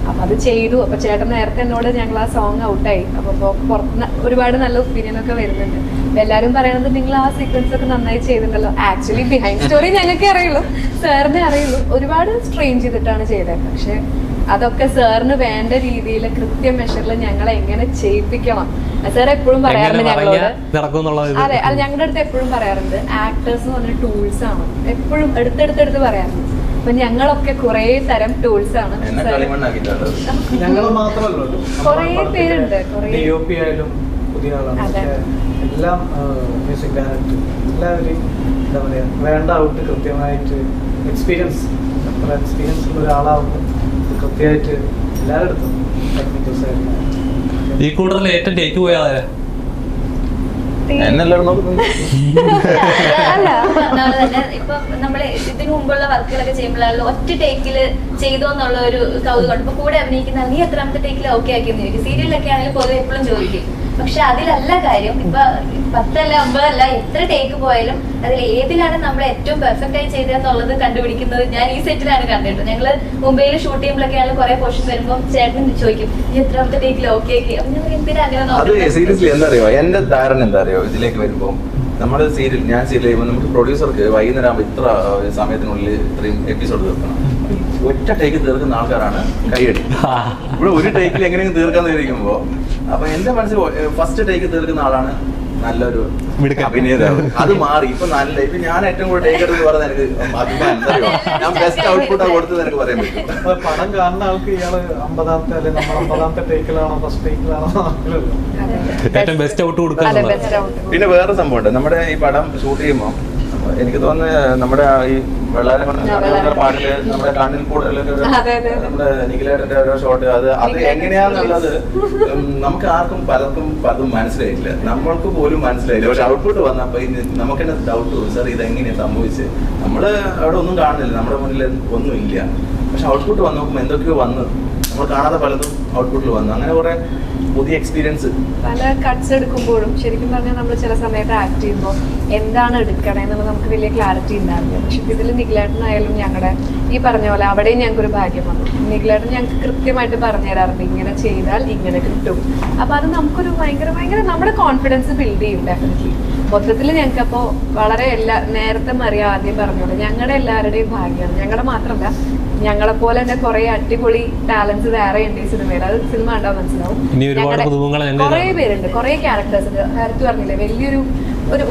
അപ്പൊ അത് ചെയ്തു. അപ്പൊ ചേട്ടൻ നേരത്തെ എന്നോട് ഞങ്ങൾ ആ സോങ് ഔട്ടായി. അപ്പൊ പുറത്തുനിന്ന് ഒരുപാട് നല്ല ഒപ്പീനിയൻ ഒക്കെ വരുന്നുണ്ട്. എല്ലാവരും പറയണത് നിങ്ങൾ ആ സീക്വൻസ് ഒക്കെ നന്നായി ചെയ്തിട്ടുണ്ടല്ലോ. ആക്ച്വലി ബിഹൈൻഡ് സ്റ്റോറി ഞങ്ങൾക്ക് അറിയുള്ളൂ, സാറിനെ അറിയുള്ളൂ. ഒരുപാട് സ്ട്രെയിൻ ചെയ്തിട്ടാണ് ചെയ്തത്. പക്ഷെ അതൊക്കെ സാറിന് വേണ്ട രീതിയിൽ കൃത്യം മെഷറിൽ ഞങ്ങളെ എങ്ങനെ ചെയ്യിപ്പിക്കണം സാർ എപ്പോഴും പറയാറുണ്ട് ഞങ്ങളോട്. അതെ, അത് ഞങ്ങളുടെ അടുത്ത് എപ്പോഴും പറയാറുണ്ട് ആക്ടേഴ്സ് എന്ന് പറഞ്ഞ ടൂൾസ് ആണ്. എപ്പോഴും എടുത്തെടുത്തെടുത്ത് പറയാറുണ്ട്. അപ്പൊ ഞങ്ങളൊക്കെ കുറെ തരം ടൂൾസ് ആണ്. ഞങ്ങൾ മാത്രമല്ലല്ലോ, കുറെ പേരുണ്ട്. DOP ആയാലും പുതിയ ആളാണ്. എല്ലാം മ്യൂസിക് ഡയറക്ടർ എല്ലാവരും എന്താ പറയാ വേണ്ട ഔട്ട് കൃത്യമായിട്ട് എക്സ്പീരിയൻസ് ഉള്ള ഒരാളാവുമ്പോൾ കൃത്യമായിട്ട് എല്ലാവരുടെ ടെക്നിക്കൽസ് ആയിരുന്നു. ഈ കൂടുതൽ ഏറ്റവും ടേക്ക് പോയാൽ ഇപ്പൊ നമ്മള് ഇതിനു മുമ്പുള്ള വർക്കുകളൊക്കെ ചെയ്യുമ്പോഴാണല്ലോ ഒറ്റ ടേക്കില് ചെയ്തോന്നുള്ള ഒരു കൗതുകം. ഇപ്പൊ കൂടെ അഭിനയിക്കുന്ന നീ എത്രാമത്തെ ടേക്കിൽ ഓക്കെ ആക്കിയെന്ന് ചോദിക്കും. സീരിയലൊക്കെ ആണെങ്കിൽ പൊതുവെ എപ്പോഴും ചോദിക്കും. പക്ഷെ അതിലല്ല കാര്യം. ഇപ്പൊ 10 അല്ല 9 അല്ല എത്ര ടേക്ക് പോയാലും അതിൽ ഏതിലാണ് നമ്മൾ ഏറ്റവും പെർഫെക്റ്റ് ആയി ചെയ്തതെന്നുള്ളത് കണ്ടുപിടിക്കുന്നത് ഞാൻ ഈ സെറ്റിലാണ് കണ്ടിട്ട്. ഞങ്ങള് മുംബൈയിൽ ഷൂട്ട് ചെയ്യുമ്പോഴൊക്കെ ആണെങ്കിൽ കുറെ പോർഷൻ വരുമ്പോൾ ചേട്ടൻ ചോദിക്കും നീ എത്രാമത്തെ ടേക്കിൽ ഓക്കെ ആക്കി. അപ്പൊ ഞങ്ങൾ എന്തിനാ അങ്ങനെ സീരിയസ്ലി എന്താ അറിയോ എന്റെ ധാരണ എന്താ അറിയോ ഇതിലേക്ക് വരുമ്പോ നമ്മുടെ ഞാൻ സീരിയൽ ചെയ്യുമ്പോൾ നമുക്ക് പ്രൊഡ്യൂസർക്ക് വൈകുന്നേരം ആകുമ്പോൾ ഇത്ര സമയത്തിനുള്ളിൽ ഇത്രയും എപ്പിസോഡ് തീർക്കണം. ഒറ്റ ടേക്ക് തീർക്കുന്ന ആൾക്കാരാണ് കൈയടി. ഇവിടെ ഒരു ടേക്കിൽ എങ്ങനെയെങ്കിലും തീർക്കാന്ന് ചോദിക്കുമ്പോ അപ്പൊ എന്റെ മനസ്സിൽ ഫസ്റ്റ് ടേക്ക് തീർക്കുന്ന ആളാണ് നല്ലൊരു അഭിനേതാവ്. അത് മാറി ഇപ്പൊ ഇപ്പൊ ഞാൻ ഏറ്റവും കൂടുതൽ ടേക്ക് എടുത്ത് പറഞ്ഞ എനിക്ക് അഭിമാനം എന്താ അറിയോ ഞാൻ ബെസ്റ്റ് ഔട്ട്പുട്ടാ കൊടുത്തത് എനിക്ക് പറയാൻ പറ്റും. പടം കാണുന്ന ആൾക്ക് ഇയാള് 50ാമത്തെ അല്ലെങ്കിൽ നമ്മൾ 50ാമത്തെ ടേക്കിലാണോ ഫസ്റ്റ് ടേക്കിലാണോ ഏറ്റവും ബെസ്റ്റ് ഔട്ട് കൊടുക്കാൻ. പിന്നെ വേറെ സംഭവം ഉണ്ട്. നമ്മുടെ ഈ പടം ഷൂട്ട് ചെയ്യുമ്പോൾ എനിക്ക് തോന്നുന്നത് നമ്മുടെ ഈ വെള്ളാരം പാട്ടില് നമ്മുടെ കണ്ണിൽ കൂടുതലൊക്കെ നമ്മുടെ നിഖിലേട്ടന്റെ ഓരോ ഷോട്ട് അത് എങ്ങനെയാന്നുള്ളത് നമുക്ക് ആർക്കും പലതും മനസ്സിലായിട്ടില്ല. നമ്മൾക്ക് പോലും മനസ്സിലായില്ല. പക്ഷെ ഔട്ട്പുട്ട് വന്നപ്പോ നമുക്ക് തന്നെ ഡൗട്ട് തോന്നി സാർ ഇതെങ്ങനെയാ സംഭവിച്ചത്. നമ്മള് അവിടെ ഒന്നും കാണുന്നില്ല, നമ്മുടെ മുന്നിൽ ഒന്നും ഇല്ല. പക്ഷെ ഔട്ട്പുട്ട് വന്ന് നോക്കുമ്പോൾ എന്തൊക്കെയോ വന്ന് നമ്മൾ കാണാതെ പലതും ഔട്ട്പുട്ടിൽ വന്നു. അങ്ങനെ കുറെ പുതിയ എക്സ്പീരിയൻസ് പല കട്ട്സ് എടുക്കുമ്പോഴും ശരിക്കും പറഞ്ഞാൽ നമ്മൾ ചില സമയത്ത് ആക്ട് ചെയ്യുമ്പോൾ എന്താണ് എടുക്കണേ എന്നുള്ളത് നമുക്ക് വലിയ ക്ലാരിറ്റി ഉണ്ടാവില്ല. പക്ഷെ ഇതിൽ നിഖിലേട്ടനായാലും ഞങ്ങളുടെ ഈ പറഞ്ഞ പോലെ അവിടെയും ഞങ്ങൾക്കൊരു ഭാഗ്യം വന്നു. നിഖിലേട്ടൻ ഞങ്ങൾക്ക് കൃത്യമായിട്ട് പറഞ്ഞു തരാറുണ്ട് ഇങ്ങനെ ചെയ്താൽ ഇങ്ങനെ കിട്ടും. അപ്പൊ അത് നമുക്കൊരു ഭയങ്കര നമ്മുടെ കോൺഫിഡൻസ് ബിൽഡ് ചെയ്യും ഡെഫിനറ്റ്ലി. മൊത്തത്തിൽ ഞങ്ങൾക്കപ്പോൾ വളരെ നേരത്തെ മറിയ ആദ്യം പറഞ്ഞോളൂ ഞങ്ങളുടെ എല്ലാവരുടെയും ഭാഗ്യമാണ്. ഞങ്ങളുടെ മാത്രമല്ല ഞങ്ങളെപ്പോലെ തന്നെ കുറെ അടിപൊളി ടാലൻസ് വേറെ ഉണ്ട് ഈ സിനിമയിൽ. അത് സിനിമ കണ്ടാൽ മനസ്സിലാവും. കുറെ പേരുണ്ട്, കുറെ ക്യാരക്ടേഴ്സ് ഉണ്ട്. നേരത്തെ പറഞ്ഞില്ലേ വലിയൊരു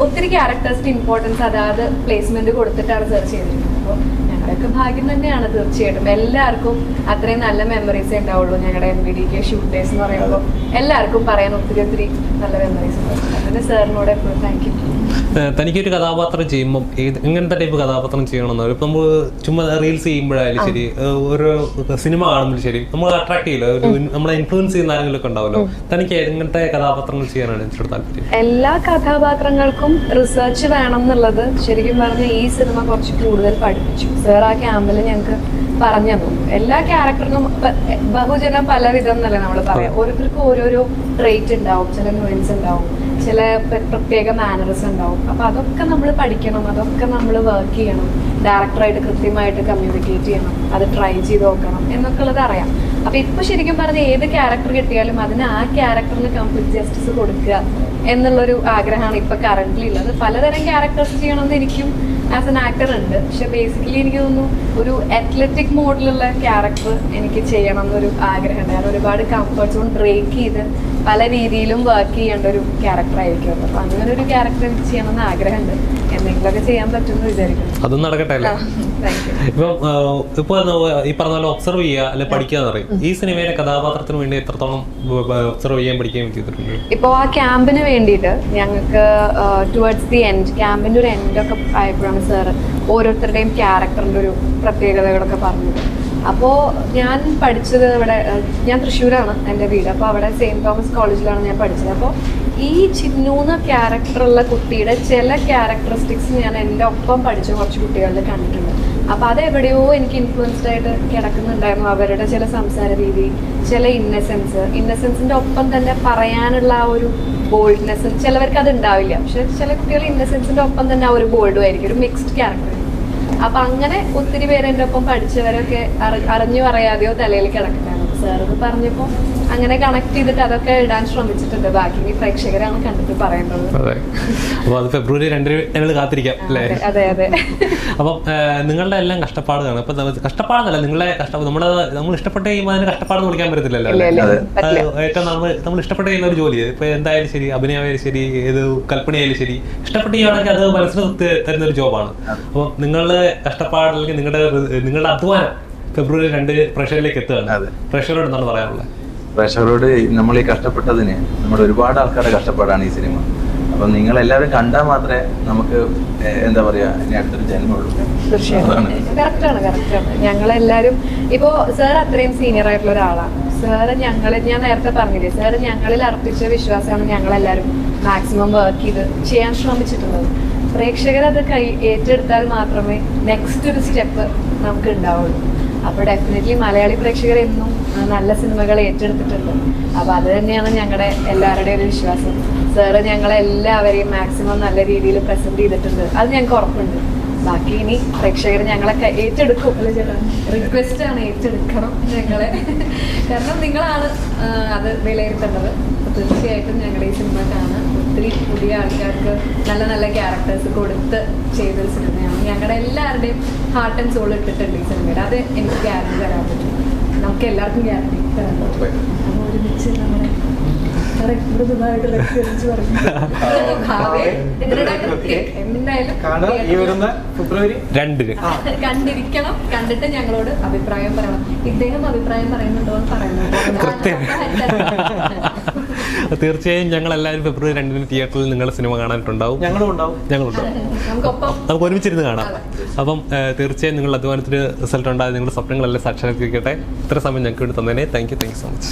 ഒത്തിരി ക്യാരക്ടേഴ്സിന് ഇമ്പോർട്ടൻസ് അതായത് പ്ലേസ്മെന്റ് കൊടുത്തിട്ടാണ് സെർച്ച് ചെയ്തിരിക്കുന്നത്. അപ്പോൾ ഞങ്ങളുടെയൊക്കെ ഭാഗ്യം തന്നെയാണ് തീർച്ചയായിട്ടും. എല്ലാവർക്കും അത്രയും നല്ല മെമ്മറീസേ ഉണ്ടാവുള്ളൂ. ഞങ്ങളുടെ MBDK ഷൂട്ട് ഡേയ്സ് എന്ന് പറയുമ്പോൾ എല്ലാവർക്കും പറയാൻ ഒത്തിരി നല്ല മെമ്മറീസ് ഉണ്ട്. അതിന് സാറിനോട് എപ്പോഴും താങ്ക് യു. തനിക്കൊരു കഥാപാത്രം ചെയ്യുമ്പോൾ എങ്ങനത്തെ ടൈപ്പ് കഥാപാത്രം ചെയ്യണമെന്ന് ഇപ്പം നമ്മൾ ചുമ്മാ റീൽസ് ചെയ്യുമ്പോഴായാലും ശരി ഓരോ സിനിമ കാണുമ്പോഴും ശരി നമ്മൾ അട്രാക്ട് ചെയ്യില്ല, ഒരു നമ്മളെ ഇൻഫ്ലുവൻസ് ചെയ്യുന്ന ആരെങ്കിലും ഒക്കെ ഉണ്ടാവല്ലോ. തനിക്ക് എങ്ങനത്തെ കഥാപാത്രങ്ങൾ ചെയ്യാനാണ് എനിക്ക് താല്പര്യം? എല്ലാ കഥാപാത്രങ്ങൾക്കും റിസർച്ച് വേണം എന്നുള്ളത് ശരിക്കും പറഞ്ഞാൽ ഈ സിനിമ കുറച്ച് കൂടുതൽ പഠിപ്പിച്ചു. സാർ ആ ക്യാമ്പിൽ ഞങ്ങൾക്ക് പറഞ്ഞു തന്നു. എല്ലാ ക്യാരക്ടറിനും ബഹുജനം പല വിധം എന്നല്ലേ നമ്മൾ പറയാം. ഓരോരുത്തർക്കും ഓരോരോ ട്രേറ്റ് ഉണ്ടാവും, ചില ന്യൂൻസ് ഉണ്ടാവും, ചില പ്രത്യേക മാനറിസം ഉണ്ടാവും. അപ്പൊ അതൊക്കെ നമ്മൾ പഠിക്കണം, അതൊക്കെ നമ്മൾ വർക്ക് ചെയ്യണം, ഡയറക്ടറായിട്ട് കൃത്യമായിട്ട് കമ്മ്യൂണിക്കേറ്റ് ചെയ്യണം, അത് ട്രൈ ചെയ്ത് നോക്കണം എന്നൊക്കെ ഉള്ളത് അറിയാം. അപ്പൊ ഇപ്പൊ ശരിക്കും പറഞ്ഞ ഏത് ക്യാരക്ടർ കിട്ടിയാലും അതിന് ആ ക്യാരക്ടറിന് കംപ്ലീറ്റ് ജസ്റ്റിസ് കൊടുക്കുക എന്നുള്ളൊരു ആഗ്രഹമാണ് ഇപ്പൊ കറന്റ്ലി ഉള്ളത്. പലതരം ക്യാരക്ടേഴ്സ് ചെയ്യണമെന്ന് എനിക്കും ആസ് എൻ ആക്ടർ ഉണ്ട്. പക്ഷെ ബേസിക്കലി എനിക്ക് തോന്നുന്നു ഒരു അത്ലറ്റിക് മോഡിലുള്ള ക്യാരക്ടർ എനിക്ക് ചെയ്യണം എന്നൊരു ആഗ്രഹമുണ്ട്. ഞാൻ ഒരുപാട് കംഫർട്ട് സോൺ ബ്രേക്ക് ചെയ്ത് പല രീതിയിലും വർക്ക് ചെയ്യേണ്ട ഒരു ക്യാരക്ടർ ആയിരിക്കും. അപ്പൊ അങ്ങനെ ഒരു ക്യാരക്ടർ എനിക്ക് ചെയ്യണമെന്ന് ആഗ്രഹമുണ്ട്. എന്തെങ്കിലുമൊക്കെ ചെയ്യാൻ പറ്റുമെന്ന് വിചാരിക്കുന്നു. അതും നടക്കട്ടെ അല്ലേ? ഇപ്പൊ ഈ പറഞ്ഞ പോലെ ഒബ്സർവ് ചെയ്യുക അല്ലെ പഠിക്കുക എന്ന് പറയും. ഈ സിനിമയിലെ കഥാപാത്രത്തിന് വേണ്ടി എത്രത്തോളം ഒബ്സർവ് ചെയ്യാൻ പഠിക്കുകയും ചെയ്തിട്ടുണ്ട്? ഇപ്പോൾ ആ ക്യാമ്പിന് വേണ്ടിയിട്ട് ഞങ്ങൾക്ക് ടുവേർഡ്സ് ദി എൻഡ്, ക്യാമ്പിൻ്റെ ഒരു എൻഡൊക്കെ ആയപ്പോഴാണ് സാറ് ഓരോരുത്തരുടെയും ക്യാരക്ടറിൻ്റെ ഒരു പ്രത്യേകതകളൊക്കെ പറഞ്ഞത്. അപ്പോൾ ഞാൻ പഠിച്ചത് ഇവിടെ, ഞാൻ തൃശ്ശൂരാണ് എൻ്റെ വീട്. അപ്പോൾ അവിടെ സെയിൻറ്റ് തോമസ് കോളേജിലാണ് ഞാൻ പഠിച്ചത്. അപ്പോൾ ഈ ചിന്നു എന്ന ക്യാരക്ടറുള്ള കുട്ടിയുടെ ചില ക്യാരക്ടറിസ്റ്റിക്സ് ഞാൻ എൻ്റെ ഒപ്പം പഠിച്ച കുറച്ച് കുട്ടികളിൽ കണ്ടിട്ടുണ്ട്. അപ്പോൾ അതെവിടെയോ എനിക്ക് ഇൻഫ്ലുവൻസ്ഡ് ആയിട്ട് കിടക്കുന്നുണ്ടായിരുന്നു. അവരുടെ ചില സംസാര രീതി, ചില ഇന്നസെൻസിൻ്റെ ഒപ്പം തന്നെ പറയാനുള്ള ആ ഒരു ബോൾഡ്നെസ്, ചിലവർക്ക് അത് ഉണ്ടാവില്ല. പക്ഷെ ചില കുട്ടികൾ ഇന്നസെൻസിൻ്റെ ഒപ്പം തന്നെ ആ ഒരു ബോൾഡും ആയിരിക്കും, ഒരു മിക്സ്ഡ് ക്യാരക്ടർ. അപ്പം അങ്ങനെ ഒത്തിരി പേര് എൻ്റെ ഒപ്പം പഠിച്ചവരൊക്കെ അറിഞ്ഞോ അറിയാതെയോ തലയിൽ കിടക്കുന്നതാണ്. സാറത് പറഞ്ഞപ്പോൾ അങ്ങനെ കണക്ട് ചെയ്തിട്ട് അതൊക്കെ ഇടാൻ ശ്രമിച്ചിട്ടുണ്ട്. ബാക്കി പ്രേക്ഷകരാണ് കണ്ടിട്ട് പറയുന്നത്. അപ്പോൾ അത് ഫെബ്രുവരി 2 ഞങ്ങൾ കാത്തിരിക്കാം അല്ലേ? അതെ അതെ. അപ്പം നിങ്ങളുടെ എല്ലാം കഷ്ടപ്പാടാണ്. അപ്പൊ കഷ്ടപ്പാടെന്നല്ല, നിങ്ങളെ നമ്മൾ ഇഷ്ടപ്പെട്ട് കഴിയുമ്പോൾ അതിന് കഷ്ടപ്പാടെന്ന് വിളിക്കാൻ പറ്റത്തില്ലല്ലോ. ഏറ്റവും നമ്മൾ ഇഷ്ടപ്പെട്ട് ചെയ്യുന്ന ഒരു ജോലി, ഇപ്പൊ എന്തായാലും ശരി, അഭിനയമായാലും ശരി, ഏത് കൽപ്പനയായാലും ശരി, ഇഷ്ടപ്പെട്ട് ചെയ്യുകയാണെങ്കിൽ അത് മനസ്സിന് തരുന്ന ഒരു ജോബാണ്. അപ്പം നിങ്ങളുടെ കഷ്ടപ്പാട് അല്ലെങ്കിൽ നിങ്ങളുടെ അധ്വാനം ഫെബ്രുവരി 2 പ്രേക്ഷകരിലേക്ക് എത്തുകയാണ്. പ്രേക്ഷകരോട് എന്താണ് പറയാനുള്ളത്? പ്രേക്ഷകരോട് നമ്മൾ ഈ കഷ്ടപ്പെട്ടതിന് നമ്മുടെ ഒരുപാട് ആൾക്കാരുടെ കഷ്ടപ്പാടാണ് ഈ സിനിമ. അപ്പം നിങ്ങളെല്ലാവരും കണ്ടാൽ മാത്രമേ നമുക്ക് എന്താ പറയാ ഇനി അടുത്തൊരു ജന്മമുള്ളൂ. തീർച്ചയായിട്ടും കറക്റ്റാണ്. ഞങ്ങളെല്ലാവരും ഇപ്പോൾ സാർ അത്രയും സീനിയർ ആയിട്ടുള്ള ഒരാളാണ്. സാറ് ഞാൻ നേരത്തെ പറഞ്ഞില്ലേ, സാറ് ഞങ്ങളിൽ അർപ്പിച്ച വിശ്വാസമാണ് ഞങ്ങളെല്ലാവരും മാക്സിമം വർക്ക് ചെയ്ത് ചെയ്യാൻ ശ്രമിച്ചിട്ടുള്ളത്. പ്രേക്ഷകരത് ഏറ്റെടുത്താൽ മാത്രമേ നെക്സ്റ്റ് ഒരു സ്റ്റെപ്പ് നമുക്ക് ഉണ്ടാവുള്ളൂ. അപ്പോൾ ഡെഫിനറ്റ്ലി മലയാളി പ്രേക്ഷകർ എന്നും നല്ല സിനിമകൾ ഏറ്റെടുത്തിട്ടുണ്ട്. അപ്പോൾ അത് തന്നെയാണ് ഞങ്ങളുടെ എല്ലാവരുടെയും ഒരു വിശ്വാസം. സാറ് ഞങ്ങളെല്ലാവരെയും മാക്സിമം നല്ല രീതിയിൽ പ്രസന്റ് ചെയ്തിട്ടുണ്ട്. അത് ഞങ്ങൾക്ക് ഉറപ്പുണ്ട്. ബാക്കി ഇനി പ്രേക്ഷകർ ഞങ്ങളൊക്കെ ഏറ്റെടുക്കും. അല്ല ചേട്ടാ, റിക്വസ്റ്റ് ആണ്, ഏറ്റെടുക്കണം ഞങ്ങളെ. കാരണം നിങ്ങളാണ് അത് വിലയിരുത്തേണ്ടത്. അപ്പോൾ തീർച്ചയായിട്ടും ഞങ്ങളുടെ ഈ സിനിമ കാണാൻ ഒത്തിരി പുതിയ ആൾക്കാർക്ക് നല്ല നല്ല ക്യാരക്ടേഴ്സ് കൊടുത്ത് ചെയ്തൊരു സിനിമയാണ്. ഞങ്ങളുടെ എല്ലാവരുടെയും ഹാർട്ട് ആൻഡ് സോൾ ഇട്ടിട്ടുണ്ട് ഈ സിനിമയുടെ. അത് എനിക്ക് ഗ്യാരണ്ടി തരാൻ പറ്റും. നമുക്ക് എല്ലാവർക്കും ഗ്യാരണ്ടി തരാൻ പറ്റും. അപ്പോൾ ഒരുമിച്ച് നമ്മുടെ കണ്ടിരിക്കണം. കണ്ടിട്ട് ഞങ്ങളോട് അഭിപ്രായം പറയണം. ഇദ്ദേഹം അഭിപ്രായം പറയുന്നുണ്ടോ എന്ന് പറയുന്നുണ്ട്. തീർച്ചയായും ഞങ്ങൾ എല്ലാവരും ഫെബ്രുവരി 2 തിയേറ്ററിൽ നിങ്ങളുടെ സിനിമ കാണാനായിട്ടുണ്ടാവും. ഞങ്ങളുണ്ടാവും. നമുക്ക് ഒരുമിച്ചിരുന്ന് കാണാം. അപ്പം തീർച്ചയായും നിങ്ങളുടെ അധ്വാനത്തിന് റിസൾട്ട് ഉണ്ടായത് നിങ്ങളുടെ സ്വപ്നങ്ങളെല്ലാം സാക്ഷാത്കരിക്കട്ടെ. ഇത്ര സമയം ഞങ്ങൾക്ക് വേണ്ടി തന്നതിനെ താങ്ക് യു സോ മച്ച്.